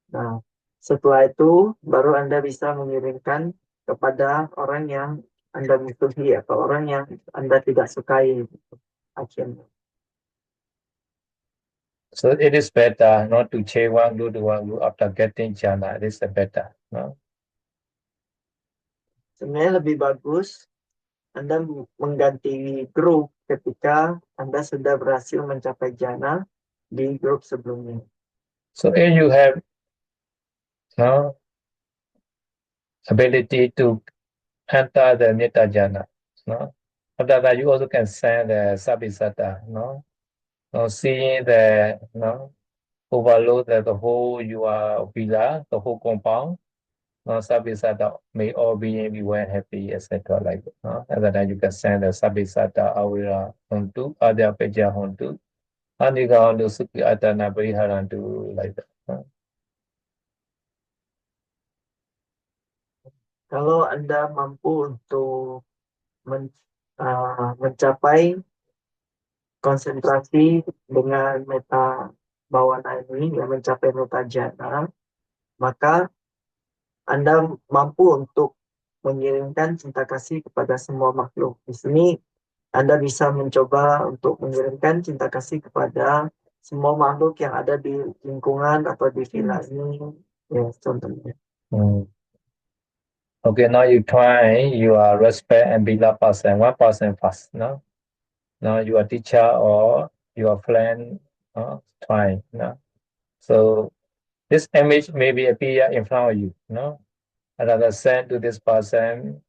Nah, setelah itu baru Anda bisa mengirimkan kepada orang yang Anda musuhi atau orang yang Anda tidak sukai gitu, akhirnya.
So it is better not to change one group to one group after getting jhana. It is better. No?
Sebenarnya lebih bagus Anda mengganti grup ketika Anda sudah berhasil mencapai jana di grup sebelumnya.
So if you have no ability to enter the metta jhana, no? After that, you also can send the sabisata, no? No, seeing the no overload the whole your villa, the whole compound. No, sabisata may all be well happy, etc. Like that. No? And then you can send the sabisata awira hontu, adya peja hontu, anika hontu suki atana pariharantu like that. No?
Kalau Anda mampu untuk men- mencapai konsentrasi dengan meta bawana ini yang mencapai meta jana, maka Anda mampu untuk mengirimkan cinta kasih kepada semua makhluk. Di sini Anda bisa mencoba untuk mengirimkan cinta kasih kepada semua makhluk yang ada di lingkungan atau di villa ini, ya contohnya.
Mm. Okay, now you try your respect and beloved person, one person first. No, now your teacher or your friend, try. No, so this image maybe appear in front of you. No, another send to this person.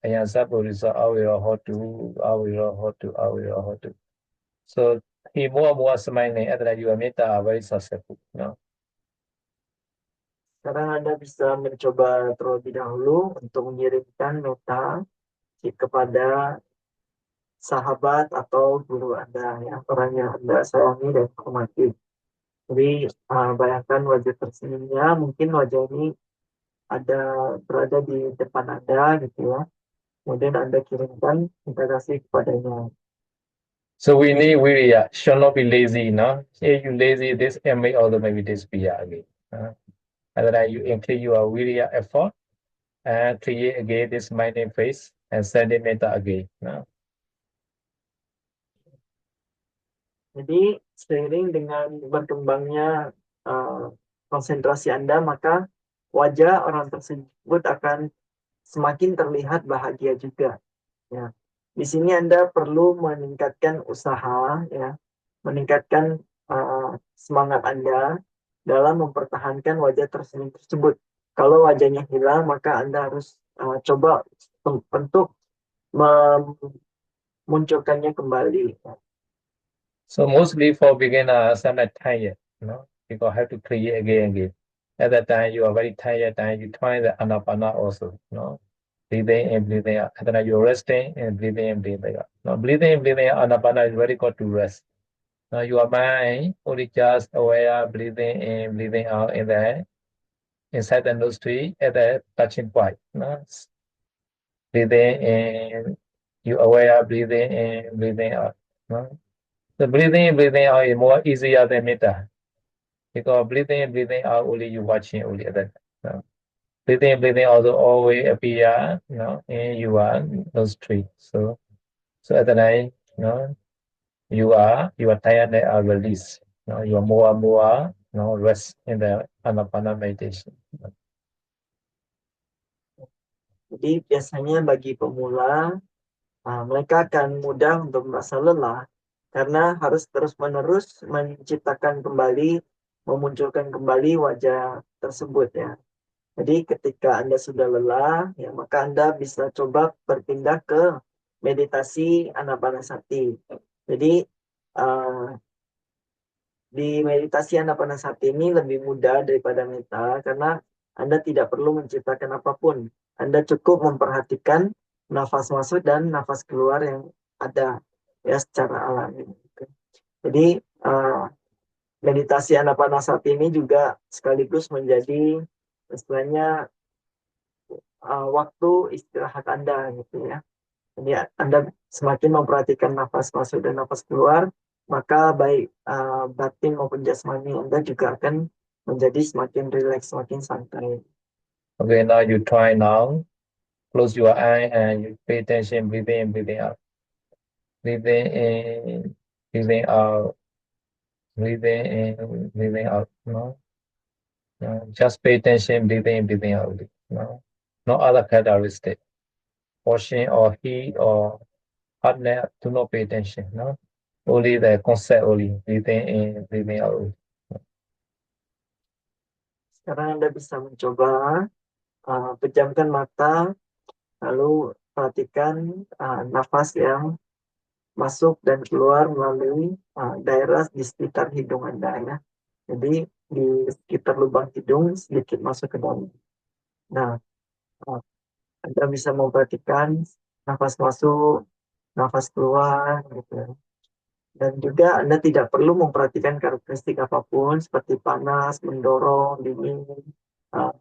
Ayan Sapurisa Awira Hotu, Awira Hotu, Awira Hotu. So he more smiling at that you are meta are very successful. No?
Sekarang Anda bisa mencoba terlebih dahulu untuk mengirimkan meta kepada sahabat atau guru Anda, ya, orang yang Anda sayangi dan hormati. Jadi bayangkan wajah tersenyumnya, mungkin wajah ini ada berada di depan Anda gitu ya. Kemudian Anda kirimkan cinta kasih kepadanya.
So we need really should not be lazy, no? If you lazy, this may also maybe this be again. And then you increase your really effort and create again this minding face and send it meta again. No?
Jadi seiring dengan berkembangnya konsentrasi Anda, maka wajah orang tersebut akan semakin terlihat bahagia juga. Ya. Di sini Anda perlu meningkatkan usaha, ya, meningkatkan semangat Anda dalam mempertahankan wajah tersenyum tersebut. Kalau wajahnya hilang, maka Anda harus coba untuk memunculkannya kembali.
So mostly for beginners, I'm not tired, because I have to create again and again. At that time, you are very tired, and you try the anapana also, breathing in, breathing out. And then you're resting and breathing in, breathing out. Now, breathing in, breathing out, anapana is very good to rest. Now, your mind only just aware, breathing in, breathing out in the inside the nostril at the touching point. Breathing in, you aware, breathing in, breathing out. The breathing in, breathing out is more easier than metta. Because breathing in, breathing out, only you watching only that. Breathing in, breathing out always appear, in your nostril. So at the night, your tiredness are released. You are more and more, rest in the anapana meditation.
Jadi biasanya bagi pemula, mereka akan mudah untuk merasa lelah karena harus terus-menerus menciptakan kembali, memunculkan kembali wajah tersebut ya. Jadi ketika Anda sudah lelah, ya maka Anda bisa coba berpindah ke meditasi Anapanasati. Jadi di meditasi Anapanasati ini lebih mudah daripada metta karena Anda tidak perlu menciptakan apapun. Anda cukup memperhatikan nafas masuk dan nafas keluar yang ada ya secara alami. Jadi meditasi anapanasati ini juga sekaligus menjadi istilahnya waktu istirahat Anda gitu ya. Jadi Anda semakin memperhatikan nafas masuk dan nafas keluar, maka baik batin maupun jasmani Anda juga akan menjadi semakin rileks, semakin santai.
Okay, now you try now. Close your eye and you pay attention, breathing in, breathing out. Breathing in, breathing out, breathing in, breathing out. No, no. Just pay attention, breathing in, breathing out. No, no other characteristic. Washing or heat or hardness, do not pay attention. No, only the concept only. Breathing in, breathing out.
Sekarang Anda bisa mencoba pejamkan mata, lalu perhatikan nafas yang masuk dan keluar melalui daerah di sekitar hidung Anda ya. Jadi di sekitar lubang hidung sedikit masuk ke dalam. Nah, Anda bisa memperhatikan nafas masuk, nafas keluar gitu. Dan juga Anda tidak perlu memperhatikan karakteristik apapun seperti panas, mendorong, dingin, uh,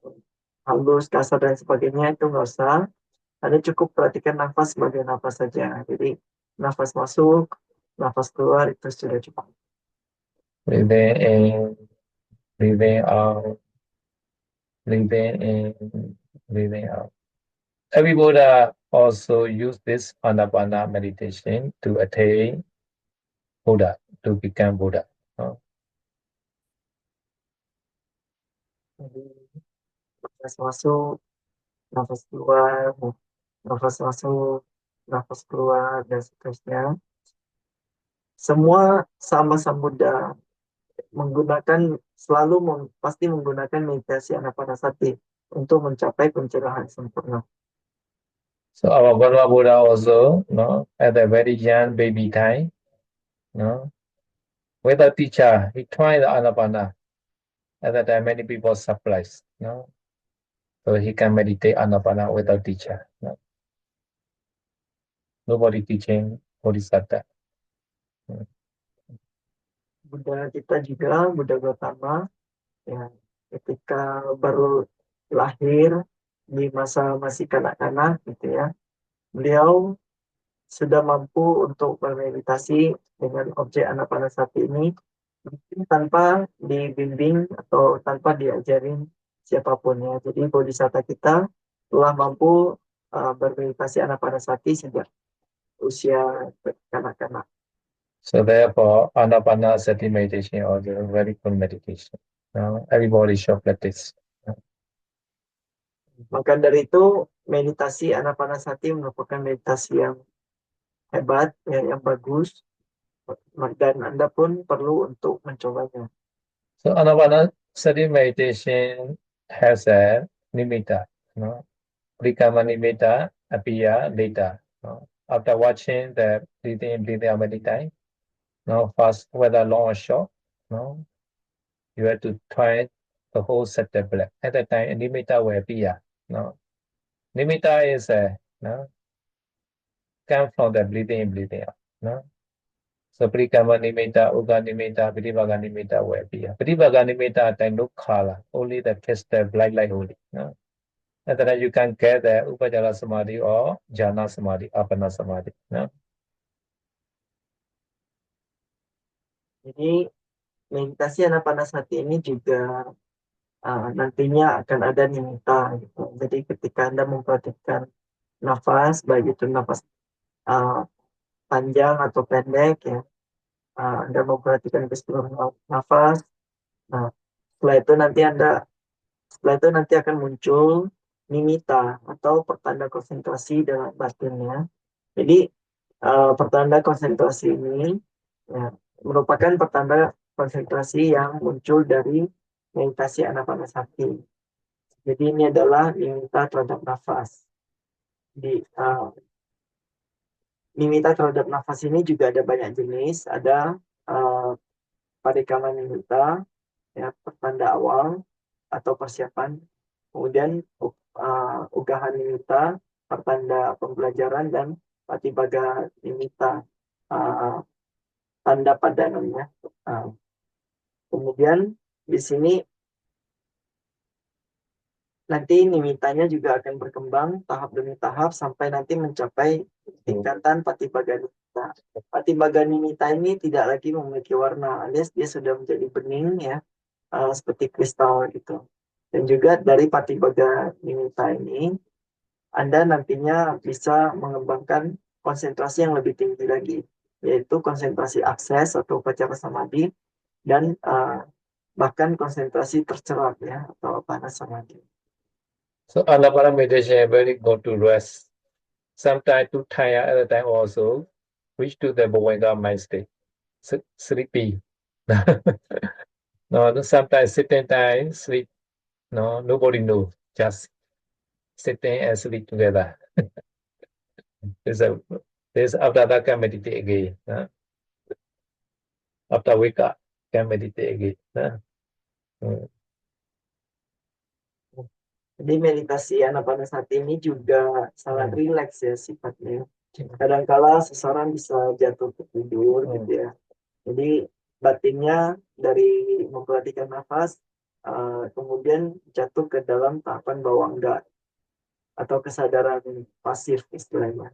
halus, kasar dan sebagainya itu nggak usah. Anda cukup perhatikan nafas sebagai nafas saja. Jadi nafas masuk, nafas keluar itu sudah cukup.
Breathing in, breathing out, breathing in, breathing out. Every Buddha also use this Anapana meditation to attain Buddha, to become Buddha.
Jadi nafas masuk, nafas keluar, nafas masuk, nafas keluar dan seterusnya. Semua sama Buddha pasti menggunakan meditasi anapanasati untuk mencapai pencerahan sempurna.
So our Gautama Buddha also, at a very young baby time, with a teacher, he tried the Anapana. At that time, many people surprised, so he can meditate Anapana without teacher. Nobody teaching Bodhisattva.
Buddha kita juga, Buddha Gautama, ya, ketika baru lahir di masa masih kanak-kanak gitu ya, beliau sudah mampu untuk bermeditasi dengan objek anapanasati ini tanpa dibimbing atau tanpa diajarin siapapun ya. Jadi bodhisatta kita telah mampu bermeditasi anapanasati sejak usia kanak-kanak.
So therefore, Anapanasati meditation is a very good meditation. Everybody should practice.
Maka dari itu meditasi anapanasati merupakan meditasi yang hebat, ya, yang bagus, dan Anda pun perlu untuk mencobanya.
So Anapanasati meditation has a nimitta, Prikama nimitta appear later. After watching the breathing in, breathing out many times, first whether long or short, you have to try the whole setup. At that time, nimitta will appear. Nimitta is come from the breathing in, breathing out. So Prikama nimitta, Uga nimitta, Pritipagga nimitta will appear. Pritipagga nimitta time no color, only the crystal black light only. And then you can get the Upajjhara Samadhi or Jhana Samadhi, Appana Samadhi.
Jadi meditasi anapanasati ini juga nantinya akan ada nimitta gitu. Jadi ketika Anda memperhatikan nafas, baik itu nafas panjang atau pendek ya, Anda memperhatikan keseluruhan nafas. Nah, setelah itu nanti akan muncul nimitta atau pertanda konsentrasi dalam batinnya. Jadi pertanda konsentrasi ini ya, merupakan pertanda konsentrasi yang muncul dari meditasi anapanasati. Jadi ini adalah nimitta terhadap nafas. Di nimitta terhadap nafas ini juga ada banyak jenis. Ada parikama nimitta, ya, pertanda awal atau persiapan. Kemudian ugahan nimitta, pertanda pembelajaran, dan Patibaga Nimitta, tanda padanannya. Kemudian di sini nanti nimitanya juga akan berkembang tahap demi tahap sampai nanti mencapai tingkatan Patibaga Nimitta. Patibaga Nimitta ini tidak lagi memiliki warna, alias dia sudah menjadi bening ya, seperti kristal gitu. Dan juga dari Patibaga Nimitta ini Anda nantinya bisa mengembangkan konsentrasi yang lebih tinggi lagi, yaitu konsentrasi akses atau upacara samadhi, dan bahkan konsentrasi tercerap ya, atau apana samadhi.
So Anapana meditation very good to rest. Sometimes too tired, other time also reach to the Bhavanga mind state. Sleepy. No, sometimes sitting time, sleep. No, nobody knows. Just sitting and sleep together. There's after that can meditate again. After wake up, can meditate again.
Jadi meditasi anapanasati ini juga sangat rileks ya sifatnya. Kadangkala seseorang bisa jatuh tertidur gitu ya. Jadi batinnya dari memperhatikan nafas, kemudian jatuh ke dalam tahapan bawangga atau kesadaran pasif istilahnya.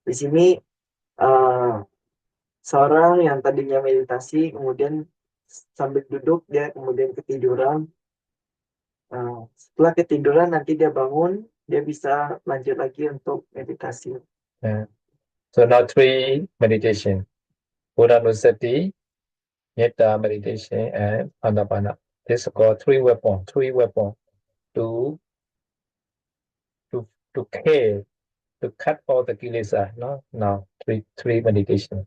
Di sini seorang yang tadinya meditasi kemudian sambil duduk dia kemudian ketiduran. Setelah ketiduran nanti dia bangun, dia bisa lanjut lagi untuk meditasi.
So now 3 meditation. Buddhanusati, Metta meditation, and Anapana. This is called 3 weapon. 3 weapon to kill, to cut all the kilesa. No, now 3 meditation.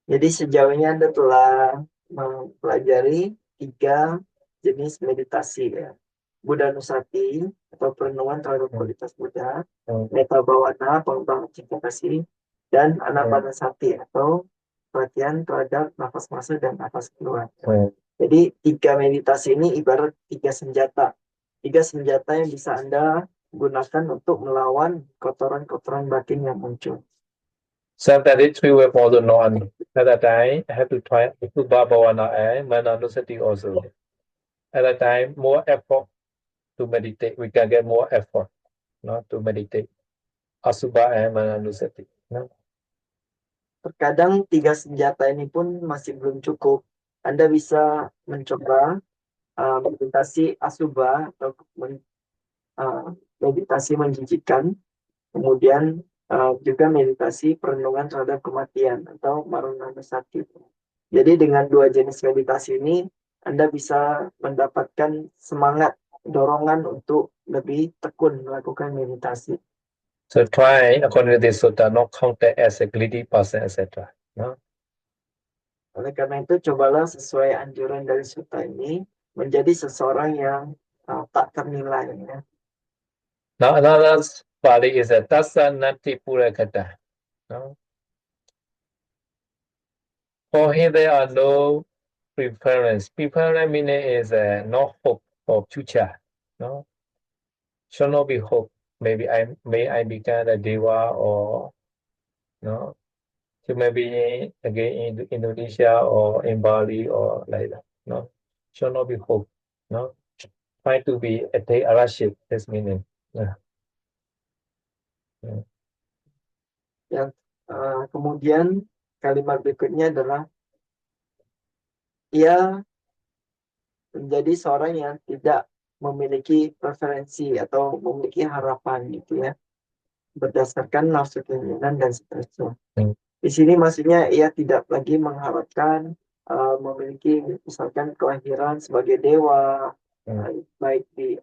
Jadi sejauh ini Anda telah mempelajari 3 jenis meditasi ya. Buddhanusati atau perenungan terhadap kualitas Buddha, Metta Bhavana, pengembangan cinta kasih, dan Anapanasati atau perhatian terhadap nafas masuk dan nafas keluar. Jadi 3 meditasi ini ibarat 3 senjata. 3 senjata yang bisa Anda gunakan untuk melawan kotoran-kotoran batin yang muncul.
Sometimes 3 weapon also not. At that time, I have to try Subha Bhavana and Mananusati also. At that time, more effort to meditate. We can get more effort, no, to meditate. Asubha and Mananusati. No?
Terkadang 3 senjata ini pun masih belum cukup. Anda bisa mencoba meditasi asubha atau meditasi menjijikkan, kemudian juga meditasi perenungan terhadap kematian atau Marananusati. Jadi dengan 2 jenis meditasi ini Anda bisa mendapatkan semangat, dorongan untuk lebih tekun melakukan meditasi.
So try according to this sutta, not count that as a greedy person, etc. No?
Oleh karena itu, cobalah sesuai anjuran dari sutta ini menjadi seseorang yang tak ternilai. Ya.
Now another Pali is a Tassa Nati Purakata. No? For him, there are no preference. Preference meaning is no hope for future. No, shall not be hope. Maybe I become a deva, or no, so maybe again in Indonesia or in Bali or like that. No, shall not be hope. No, try to be a arashit. This meaning. Yeah.
Yang kemudian kalimat berikutnya adalah ia menjadi seorang yang tidak memiliki preferensi atau memiliki harapan gitu ya, berdasarkan nafsu keinginan dan seterusnya. Di sini maksudnya ia tidak lagi mengharapkan memiliki misalkan kelahiran sebagai dewa, baik di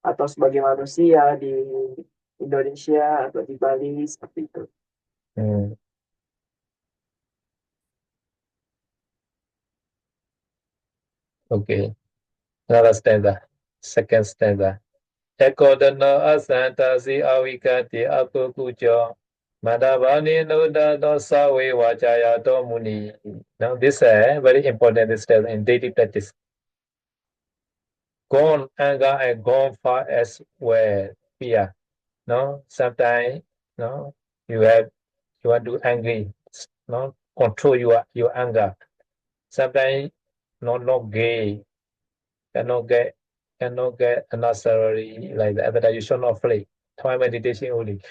atau sebagai manusia di Indonesia atau di Bali seperti itu.
Okay. Another stanza. Second stanza. Ekodana asantasi awikati akukujo madavani nuda dosa we wajaya domuni. Now this is very important stanza in daily practice. gone anger and gone far as well fear. No, sometimes no, you want to angry, no, control your anger. Sometimes not gay, cannot get unnecessary like that. That you should not play. Try meditation only.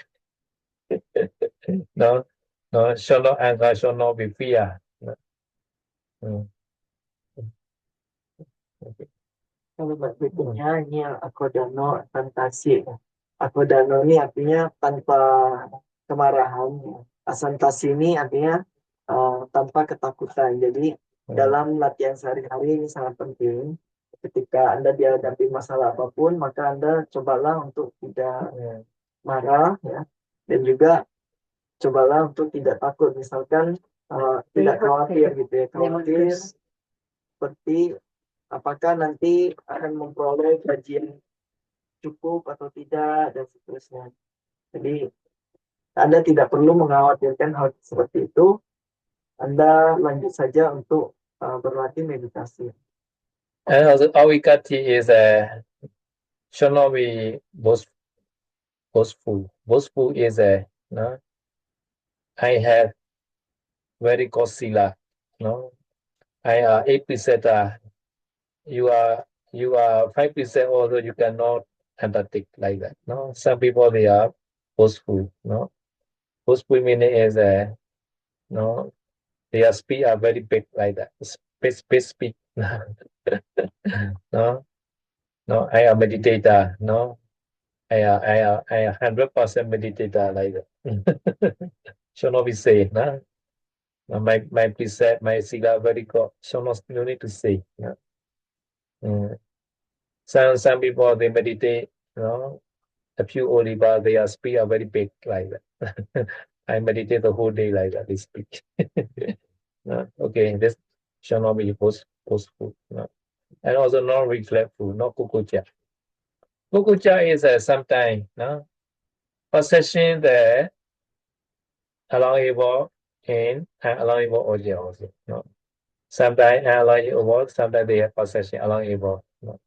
No, no, should not anger, should not be fear. No. Mm. Okay.
Kalau berikutnya ini yang akodano asantasi. Akodano ini artinya tanpa kemarahan. Asantasi ini artinya tanpa ketakutan. Jadi dalam latihan sehari-hari ini sangat penting. Ketika Anda dihadapi masalah apapun, maka Anda cobalah untuk tidak marah, ya, dan juga cobalah untuk tidak takut. Misalkan tidak khawatir gitu ya, khawatir seperti apakah nanti akan memperoleh gaji yang cukup atau tidak dan seterusnya. Jadi Anda tidak perlu mengkhawatirkan hal seperti itu. Anda lanjut saja untuk berlatih meditasi.
And also awikati is should not be boastful. Boastful is no, I have very good sila. No, I are 8%. You are 5%. Although you cannot undertake like that. No, some people they are boastful. No, boastful meaning is no, their speed are very big like that. Speed. No, no, I am meditator. No, I am 100% meditator like that. Should not be said. No, my preset, my sila very good. Should not, no need to say. No? Some people they meditate. No, a few only, but their speed are very big like that. I meditate the whole day like that. They speak. No? Okay, this shall not be boastful. No? And also not regretful, not kukucha. Kukucha is sometimes no possession the allowable in and allowable object also. No? Sometimes allowable, sometimes they have possession allowable. No?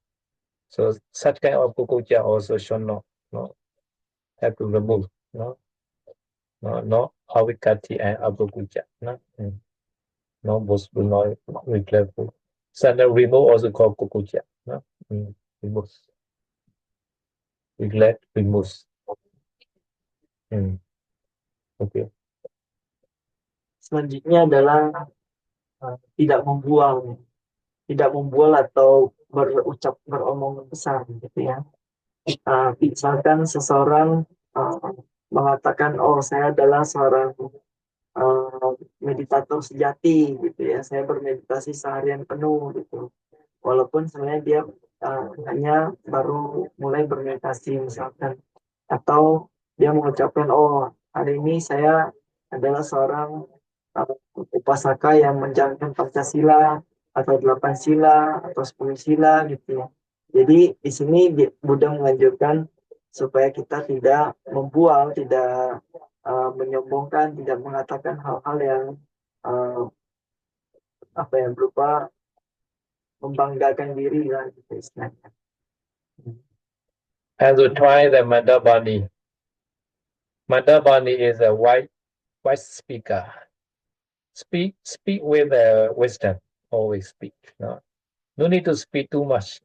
So such kind of kukucha also should not no, have to remove. No, no avikati and abukucha. No, no boastful, no regretful. Sometimes remove also called kukucha. No, remove. Regret, remove. Okay.
Selanjutnya adalah tidak membual atau beromong besar gitu ya. Misalkan seseorang mengatakan, oh saya adalah seorang meditator sejati gitu ya, saya bermeditasi seharian penuh gitu, walaupun sebenarnya dia hanya baru mulai bermeditasi misalkan, atau dia mengucapkan, oh hari ini saya adalah seorang upasaka yang menjalankan Pancasila atau 8 sila atau 10 sila gitu ya. Jadi di sini Buddha menganjurkan supaya kita tidak membual, tidak menyombongkan, tidak mengatakan hal-hal yang berupa membanggakan diri lah gitu istilahnya.
And to try the Mandapani. Mandapani is a white speaker. Speak with wisdom. Always speak. No need to speak too much.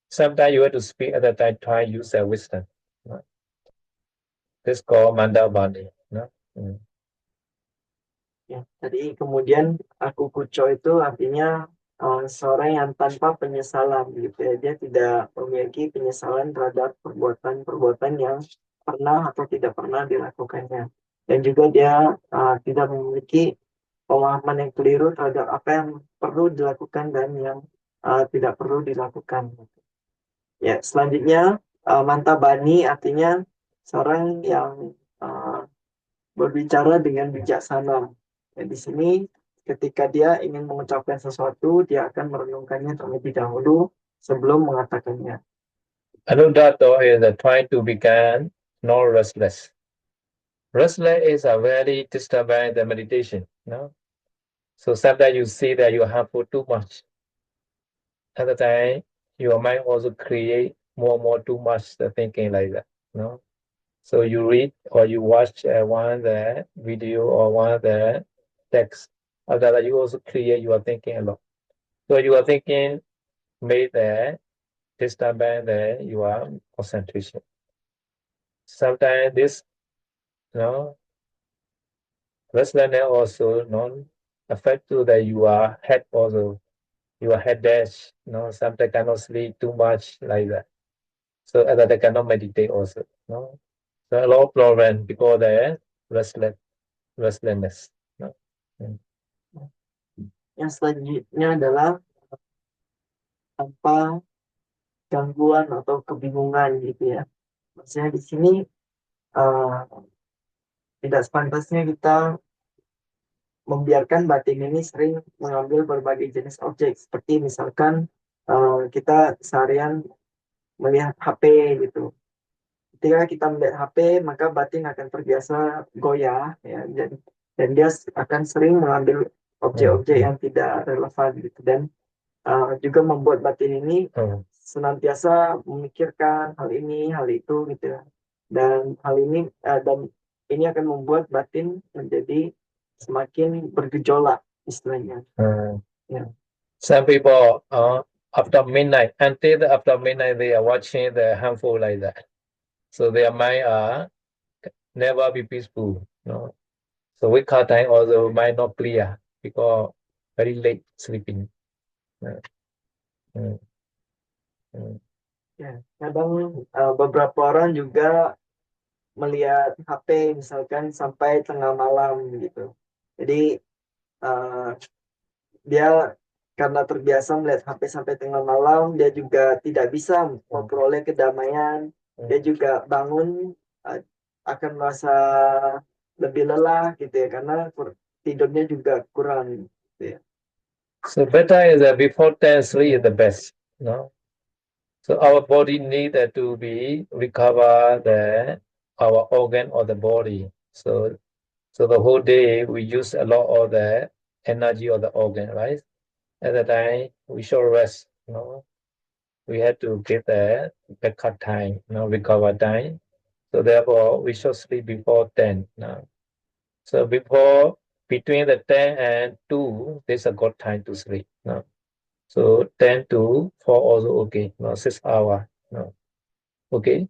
Sometimes you have to speak at the time. Try use wisdom. No? This called Mandapani. No?
Ya, tadi kemudian aku kuco itu artinya seorang yang tanpa penyesalan gitu ya. Dia tidak memiliki penyesalan terhadap perbuatan-perbuatan yang pernah atau tidak pernah dilakukannya. Dan juga dia tidak memiliki pemahaman yang keliru terhadap apa yang perlu dilakukan dan yang tidak perlu dilakukan. Ya, selanjutnya Mantabani artinya seorang yang berbicara dengan bijaksana. Ya, di sini ketika dia ingin mengucapkan sesuatu, dia akan merenungkannya terlebih dahulu sebelum mengatakannya.
Anudato is trying to become not restless. Restless is a very disturbing the meditation. No? So sometimes you see that you are harmful too much. At the time, your mind also create more and more too much the thinking like that. No. So you read or you watch one the video or one the text. After that, you also create your thinking a lot. So you are thinking made the disturbance the your concentration. Sometimes this, you know, restlessness also non affect to the your head also, your head dash, sometimes cannot sleep too much like that. So other they cannot meditate also. No? So a lot of problem because the restlessness. No? Hmm.
Yang selanjutnya adalah tanpa gangguan atau kebingungan gitu ya. Maksudnya di sini uh, tidak sepantasnya kita membiarkan batin ini sering mengambil berbagai jenis objek, seperti misalkan kita seharian melihat HP gitu. Ketika kita melihat HP, maka batin akan terbiasa goyah ya, dan dia akan sering mengambil objek-objek yang tidak relevan gitu, dan juga membuat batin ini senantiasa memikirkan hal ini, hal itu gitu ya. Dan ini akan membuat batin menjadi semakin bergejolak istilahnya. Yeah.
Some people after midnight, until after midnight, they are watching the harmful like that. So their mind are never be peaceful. No? So wake up time also mind not clear because very late sleeping.
Ya, kadang beberapa orang juga melihat HP misalkan sampai tengah malam gitu. Jadi dia karena terbiasa melihat HP sampai tengah malam, dia juga tidak bisa memperoleh kedamaian. Dia juga bangun akan merasa lebih lelah gitu ya, karena tidurnya juga kurang gitu ya.
So better is that before 10 sleep is the best. No? So our body need to be recover our organ or the body. So the whole day we use a lot of the energy of the organ, right? At the time we should rest. We have to get the backup time, recover time. So therefore we should sleep before 10. So between the 10 and 2, there's a good time to sleep. So 10 to 4 also okay. 6 hours. Okay.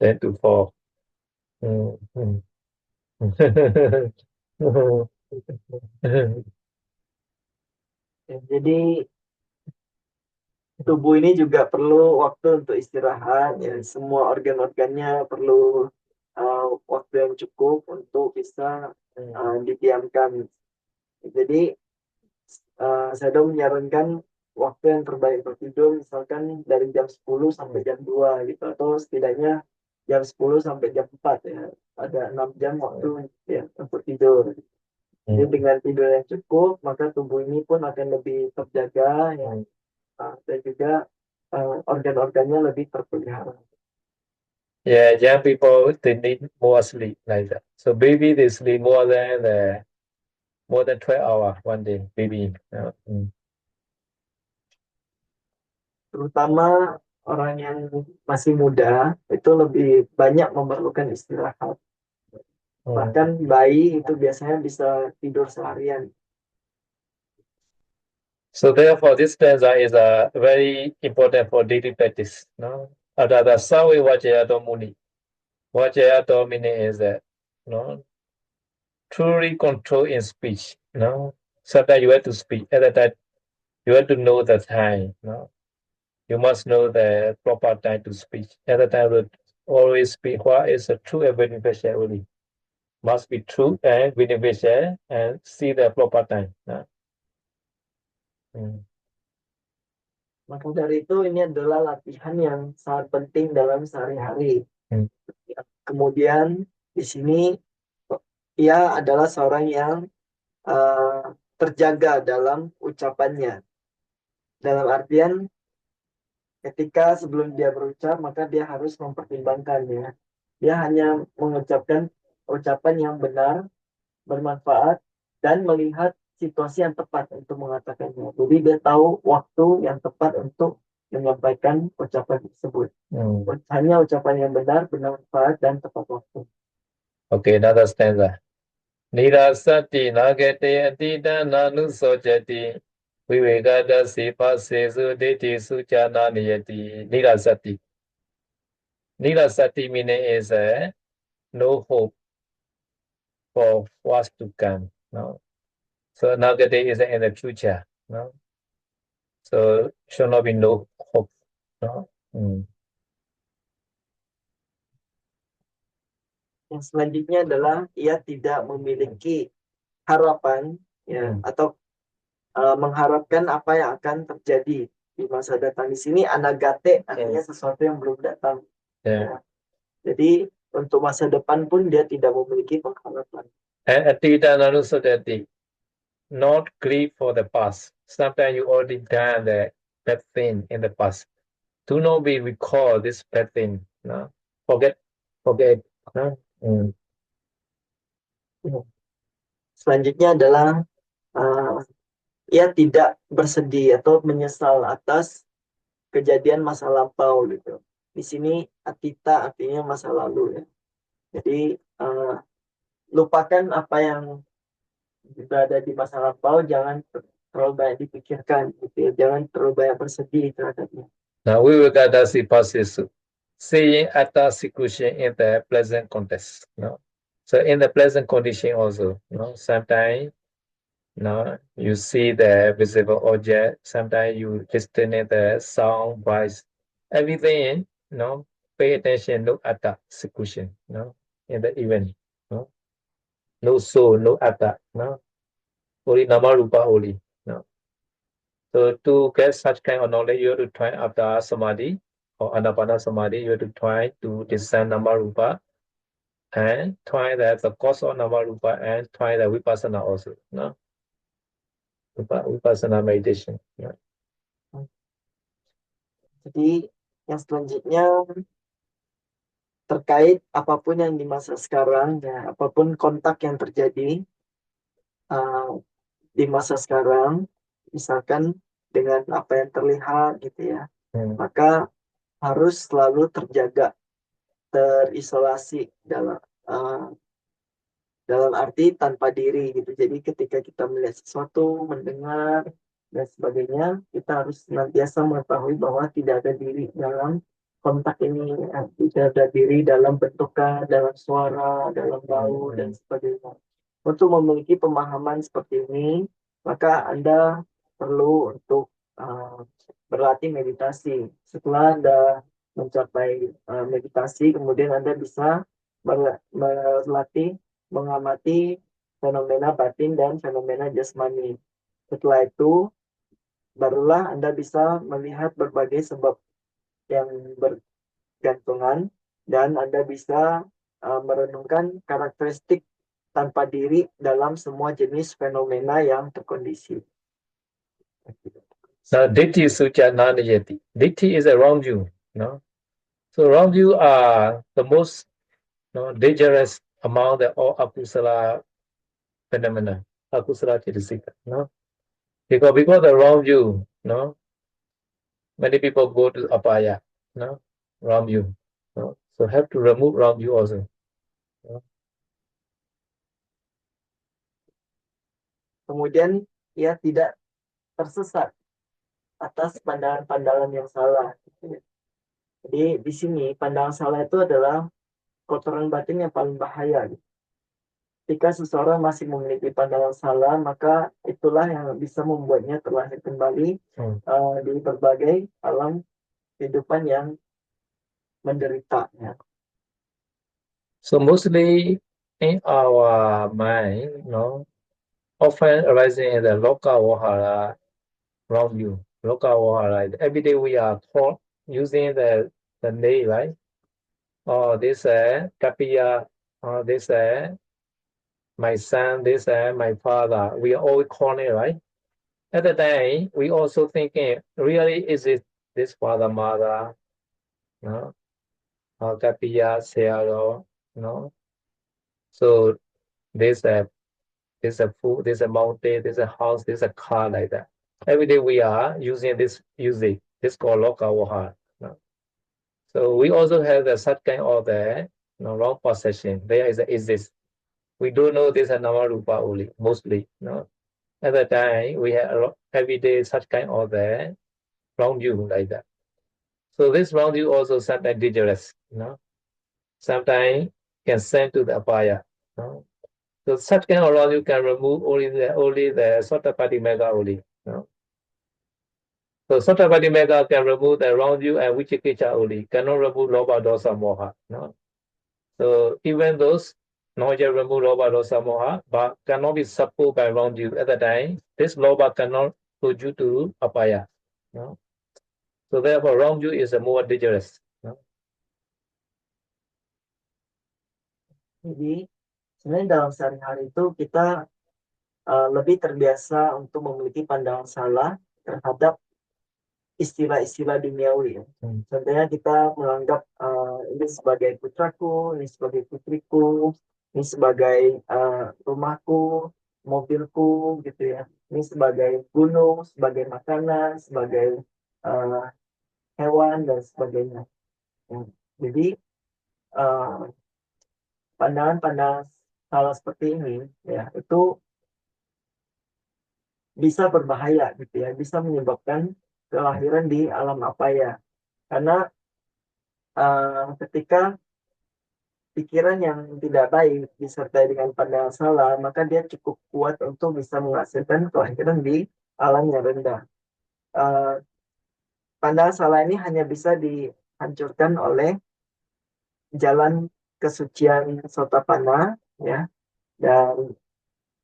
10 to 4.
Jadi tubuh ini juga perlu waktu untuk istirahat ya, semua organ-organnya perlu waktu yang cukup untuk bisa didiamkan. Jadi saya menyarankan waktu yang terbaik untuk tidur misalkan dari jam 10 sampai jam 2 gitu, atau setidaknya jam 10 sampai jam 4 ya. Ada 6 jam waktu ya untuk tidur. Jadi dengan tidur yang cukup, maka tubuh ini pun akan lebih terjaga ya. Dan juga organ-organnya lebih terpelihara.
Yeah, young people they need more sleep like that. So baby they sleep more than 12 hours one day, baby.
Terutama orang yang masih muda itu lebih banyak memerlukan istirahat. Bahkan bayi itu biasanya bisa tidur seharian.
So therefore, this stanza is very important for daily practice. No, the Sawe Vajayato Muni. Vajayato meaning is that truly control in speech. Sometimes you have to speak. At that time, you have to know the time. You must know the proper time to speak. At the time, you always speak what is a true and beneficial only. Must be true and beneficial and see the proper time.
Maka dari itu ini adalah latihan yang sangat penting dalam sehari-hari. Kemudian di sini ia adalah seorang yang terjaga dalam ucapannya. Dalam artian ketika sebelum dia berucap, maka dia harus mempertimbangkannya. Dia hanya mengucapkan ucapan yang benar, bermanfaat, dan melihat situasi yang tepat untuk mengatakannya. Jadi dia tahu waktu yang tepat untuk menyampaikan ucapan tersebut. Hanya ucapan yang benar, bermanfaat, dan tepat waktu.
Okay, another stanza. Nirasati nagate atita nanu sojati vivekada sipa sesu deti suchana niyati. Nirasati. Nirasati meaning is no hope for what's to come. No? So nagate is in the future. No? So should not be no hope. No?
Yang selanjutnya adalah ia tidak memiliki harapan ya atau mengharapkan apa yang akan terjadi di masa datang. Di sini anagate artinya sesuatu yang belum datang. Ya. Jadi untuk masa depan pun dia tidak memiliki pengharapan.
Atita nanusodati, not grieve for the past. Sometimes you already done the bad thing in the past. Do not be recall this bad thing. No? Forget. No?
Selanjutnya adalah ia tidak bersedih atau menyesal atas kejadian masa lampau gitu. Di sini atita artinya masa lalu ya. Jadi lupakan apa yang berada di masa lampau, jangan terlalu banyak dipikirkan gitu ya. Jangan terlalu banyak bersedih terhadapnya.
Now we will get that passes. Seeing atta situation in the pleasant context. No? So in the pleasant condition also, no? Sometimes no, you see the visible object, sometimes you listen to the sound, voice, everything, no? Pay attention, look at the situation, no? In the event, no? No soul, no atta, no? Only nama rupa only, no? So to get such kind of knowledge, you have to try after samadhi or anapana samadhi, you have to try to discern nama rupa and try that the cause of nama rupa and try the vipassana also, no? Vipassana meditation, yeah.
Jadi yang selanjutnya terkait apapun yang di masa sekarang ya, apapun kontak yang terjadi di masa sekarang, misalkan dengan apa yang terlihat gitu ya, maka harus selalu terjaga, terisolasi dalam arti tanpa diri gitu. Jadi ketika kita melihat sesuatu, mendengar dan sebagainya, kita harus senantiasa mengetahui bahwa tidak ada diri dalam kontak ini, tidak ada diri dalam bentukan, dalam suara, dalam bau dan sebagainya. Untuk memiliki pemahaman seperti ini, maka Anda perlu untuk berlatih meditasi. Setelah Anda mencapai meditasi, kemudian Anda bisa berlatih mengamati fenomena batin dan fenomena jasmani. Setelah itu, barulah Anda bisa melihat berbagai sebab yang bergantungan dan Anda bisa merenungkan karakteristik tanpa diri dalam semua jenis fenomena yang terkondisi.
Now, ditthi sucha nanayati. Ditthi is around you, no? So around you are the most dangerous among the all akusala phenomena, akusala chitasika, no? Because around you, no, many people go to apaya, no, around you, no? So have to remove around you also. No?
Kemudian ia tidak tersesat atas pandangan-pandangan yang salah. Jadi di sini pandangan salah itu adalah kotoran batin yang paling bahaya. Jika seseorang masih memiliki pandangan salah, maka itulah yang bisa membuatnya terlahir kembali di berbagai alam kehidupan yang menderita. Ya.
So mostly in our mind, often arising in the loka vahara around you. Loka vahara. Every day we are taught using the name, right? Oh, this kapiya, this my son, this my father. We are all calling it, right? At the time, we also thinking, really, is it this father, mother? No? Kapiya, Searo, no? So this there's a food, there's a mountain, there's a house, there's a car like that. Every day we are using this usage. This called lokawaha. So we also have the such kind of the wrong possession. There is a exist. We don't know this is nama rupa only, mostly. At the time we have every day such kind of the wrong view like that. So this wrong view also sometimes dangerous. Sometimes can send to the apaya. So such kind of wrong view can remove only the Sotapati Mega only. So Sotapati Mega can remove the wrong view and Vichikicha only, cannot remove Loba Dosa Moha. So even those knowledge remove Loba Dosa Moha, but cannot be supported by wrong view at the time, this Loba cannot put you to apaya. So therefore wrong view is more dangerous.
Jadi sebenarnya dalam sehari-hari itu kita lebih terbiasa untuk memiliki pandangan salah terhadap istilah-istilah duniawi. Contohnya kita menganggap ini sebagai putraku, ini sebagai putriku, ini sebagai rumahku, mobilku, gitu ya. Ini sebagai gunung, sebagai makanan, sebagai hewan dan sebagainya. Jadi pandangan-pandangan salah seperti ini, ya itu bisa berbahaya, gitu ya, bisa menyebabkan kelahiran di alam apaya. Karena ketika pikiran yang tidak baik disertai dengan pandangan salah, maka dia cukup kuat untuk bisa menghasilkan kelahiran di alam yang rendah. Pandangan salah ini hanya bisa dihancurkan oleh jalan kesucian Sotapanna, ya. Dan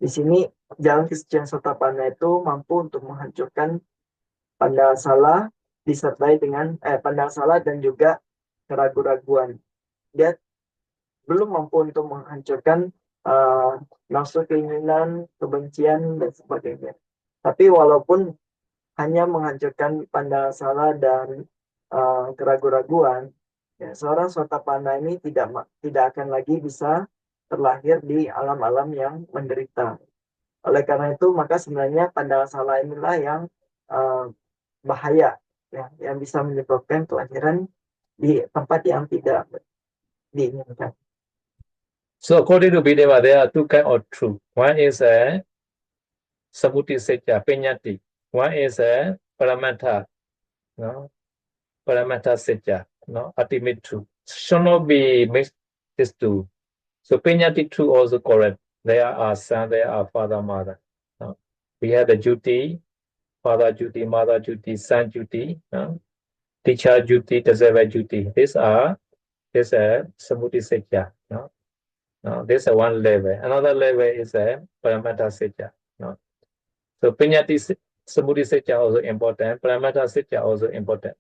di sini jalan kesucian Sotapanna itu mampu untuk menghancurkan pandangan salah disertai dengan pandangan salah dan juga keraguan-raguan. Dia belum mampu untuk menghancurkan nafsu keinginan, kebencian, dan sebagainya. Tapi walaupun hanya menghancurkan pandangan salah dan keraguan-raguan, ya, seorang Sotapanna ini tidak akan lagi bisa terlahir di alam-alam yang menderita. Oleh karena itu, maka sebenarnya pandangan salah inilah yang bahaya, ya, yang bisa menyebabkan kelahiran di tempat yang tidak diinginkan.
So according to Bideva, there are two kinds of truth. One is a Samuti Secca, Penyati. One is a Paramata, Paramata Secca, ultimate truth. Should not be mixed these two. So Penyati truth also correct. There are son, there are father, mother. We have the duty, father duty, mother duty, son duty, teacher duty, deserver duty. These are Samuti Secca. This is one level. Another level is a Paramata Secca. So Pinyati Samuti Secca also important. Paramata Secca also important.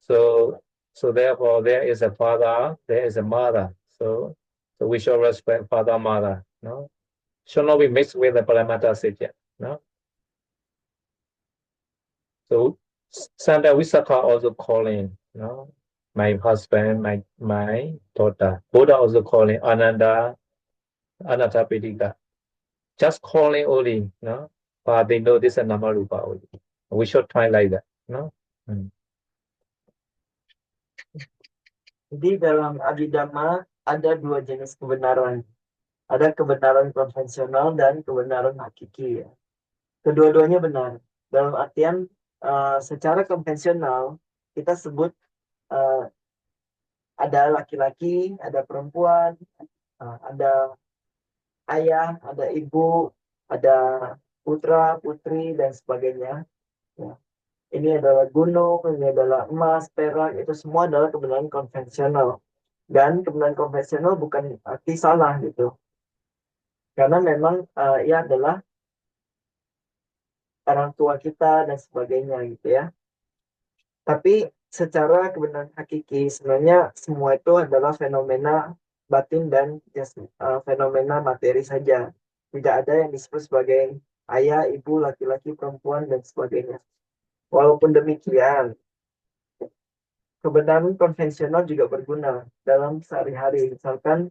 So therefore there is a father, there is a mother. So we should respect father, mother. Should not be mixed with the Paramata Secca. So sometimes Visakha also calling, my husband, my daughter. Buddha also calling Ananda, Anathapindika. Just calling only, but they know this is Namarupa only. We should try like that,
Jadi dalam Abhidhamma ada dua jenis kebenaran. Ada kebenaran konvensional dan kebenaran hakiki. Ya. Kedua-duanya benar. Dalam artian secara konvensional kita sebut ada laki-laki, ada perempuan, ada ayah, ada ibu, ada putra, putri, dan sebagainya. Ya. Ini adalah gunung, ini adalah emas, perak, itu semua adalah kebenaran konvensional. Dan kebenaran konvensional bukan arti salah gitu. Karena memang ia adalah orang tua kita dan sebagainya gitu ya. Tapi secara kebenaran hakiki sebenarnya semua itu adalah fenomena batin dan fenomena materi saja. Tidak ada yang disebut sebagai ayah, ibu, laki-laki, perempuan, dan sebagainya. Walaupun demikian, kebenaran konvensional juga berguna dalam sehari-hari. Misalkan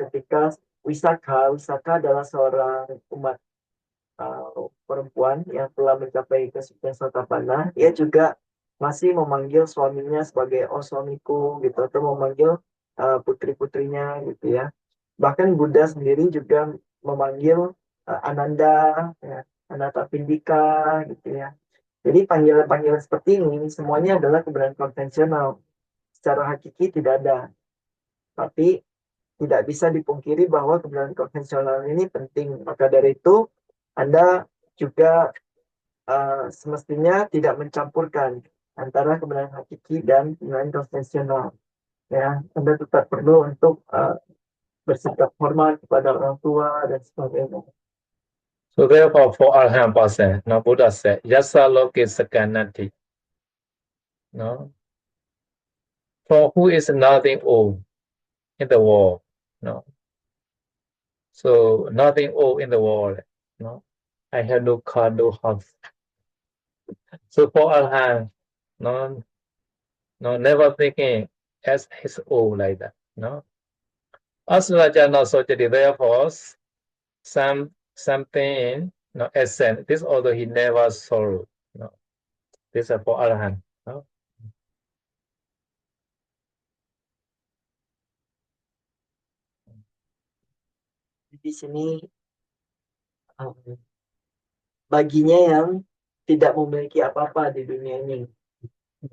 ketika Wisaka. Wisaka adalah seorang umat perempuan yang telah mencapai kesucian Sotapana. Ia juga masih memanggil suaminya sebagai oh suamiku gitu, atau memanggil putri-putrinya gitu ya. Bahkan Buddha sendiri juga memanggil Ananda, ya, Anathapindika gitu ya. Jadi panggilan-panggilan seperti ini semuanya adalah kebenaran konvensional. Secara hakiki tidak ada. Tapi tidak bisa dipungkiri bahwa kebenaran konvensional ini penting. Maka dari itu, Anda juga semestinya tidak mencampurkan antara kebenaran hakiki dan kebenaran konvensional. Ya, Anda tetap perlu untuk bersikap hormat kepada orang tua dan sebagainya.
So therefore, for Arhan person, no, Buddha said, Yasa loke sakanati. No? For who is nothing old in the world? No. So nothing old in the world. No. I have no car, no house. So for Arhan, no, no, never thinking as his own like that. No. Asuraja so therefore something no essence. This although he never sorrow. No. This is for Arhan. No.
Di sini um, baginya yang tidak memiliki apa-apa di dunia ini.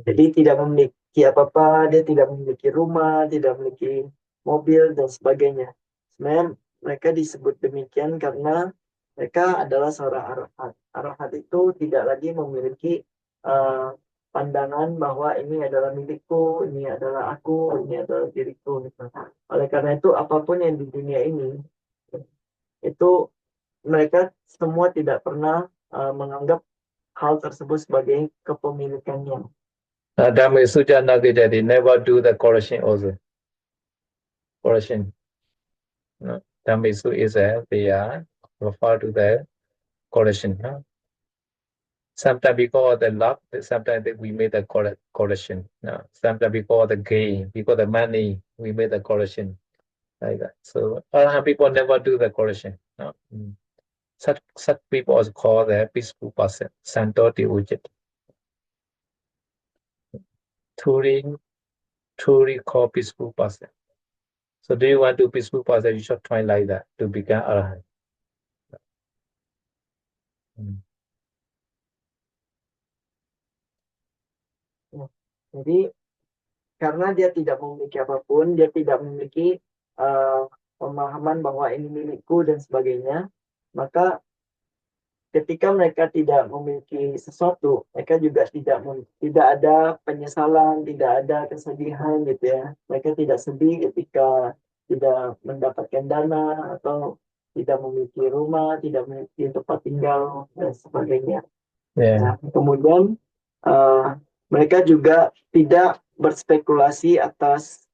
Jadi tidak memiliki apa-apa, dia tidak memiliki rumah, tidak memiliki mobil dan sebagainya. Sebenarnya mereka disebut demikian karena mereka adalah seorang arahat. Arahat itu tidak lagi memiliki uh, pandangan bahwa ini adalah milikku, ini adalah aku, ini adalah diriku. Gitu. Oleh karena itu apapun yang di dunia ini itu mereka semua tidak pernah menganggap hal tersebut sebagai kepemilikannya.
Dhamma Suja Nagajati never do the correction also. Correction. No? Dhamma Su is they are refer to the correction. No? Sometimes because of the love, sometimes we made the correction. No? Sometimes because of the gain, because of the money, we made the correction. Like that. So people never do the correction. No? Such people also called the peaceful person. Santoti Ujit. Truly called peaceful person. So do you want to be peaceful person? You should try like that to become arahant.
Jadi karena dia tidak memiliki apapun, dia tidak memiliki pemahaman bahwa ini milikku dan sebagainya, maka ketika mereka tidak memiliki sesuatu, mereka juga tidak ada penyesalan, tidak ada kesedihan gitu ya. Mereka tidak sedih ketika tidak mendapatkan dana atau tidak memiliki rumah, tidak memiliki tempat tinggal dan sebagainya.
Yeah.
Nah, kemudian uh, mereka juga tidak berspekulasi atas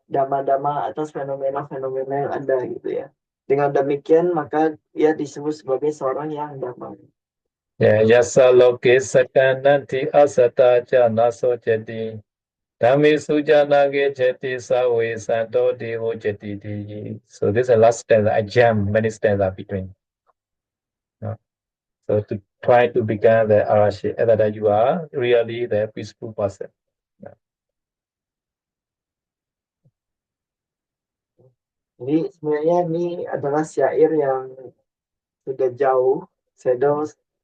dama-dama atas fenomena-fenomena yang ada gitu ya. Dengan demikian maka ia disebut sebagai seorang yang damai.
Yeah, yasa loke sakananti asata jana so jadi. Dhammi sujana ge jati sawe santo devo jati di. So this is the last stanza. I jam many stanza between. So to try to become the arashi, that you are really the peaceful person.
Jadi sebenarnya ini adalah syair yang sudah jauh. Saya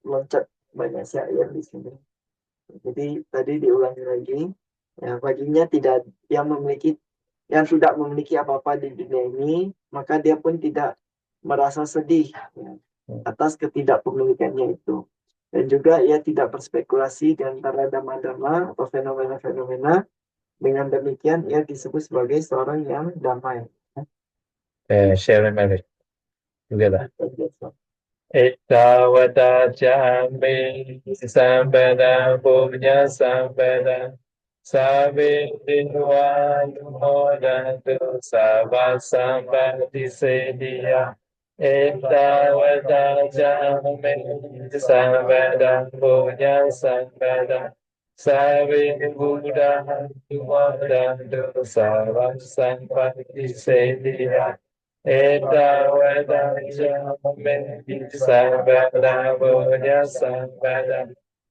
loncat banyak syair di sini. Jadi tadi diulangi lagi. Ya, baginya tidak yang tidak memiliki apa-apa di dunia ini, maka dia pun tidak merasa sedih ya, atas ketidakpemilikannya itu. Dan juga ia tidak berspekulasi di antara dhamma-dhamma atau fenomena-fenomena. Dengan demikian ia disebut sebagai seorang yang damai.
Share and marriage together. Ettavata jambe sambada punya sambada sabe dinwa numodantu sabah sambadi sedia. Ettavata jambe sambada punya sambada sabe Buddha numodantu sabah sambadi sedia. Etawada Jame Sabada Bodha Sabada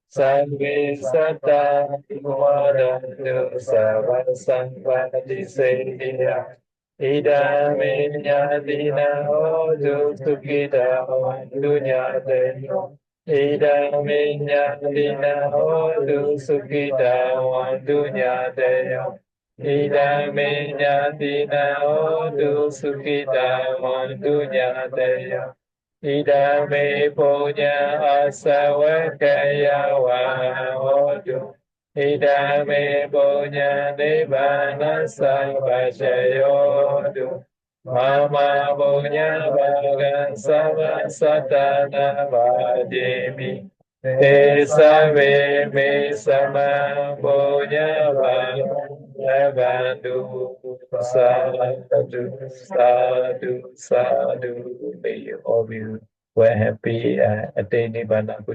Sabhi Sata Modandu Sava Sambadi Seya Idame Nyadina Odu Sukita Dunya Deyo Idame Nyadina Odu Sukita Dunya Deyo Idame Nyatina Odu Sukita Montu Nyataya Idame Punya Asawakaya Odu Idame Punya Nibbana Sampachayodu Mama Punya Bhagan Sama Satana Vajimi Esave Me Sama Punya Bhagan Sadhu, sadhu, sadhu. May all of you were happy, attain Nibbana.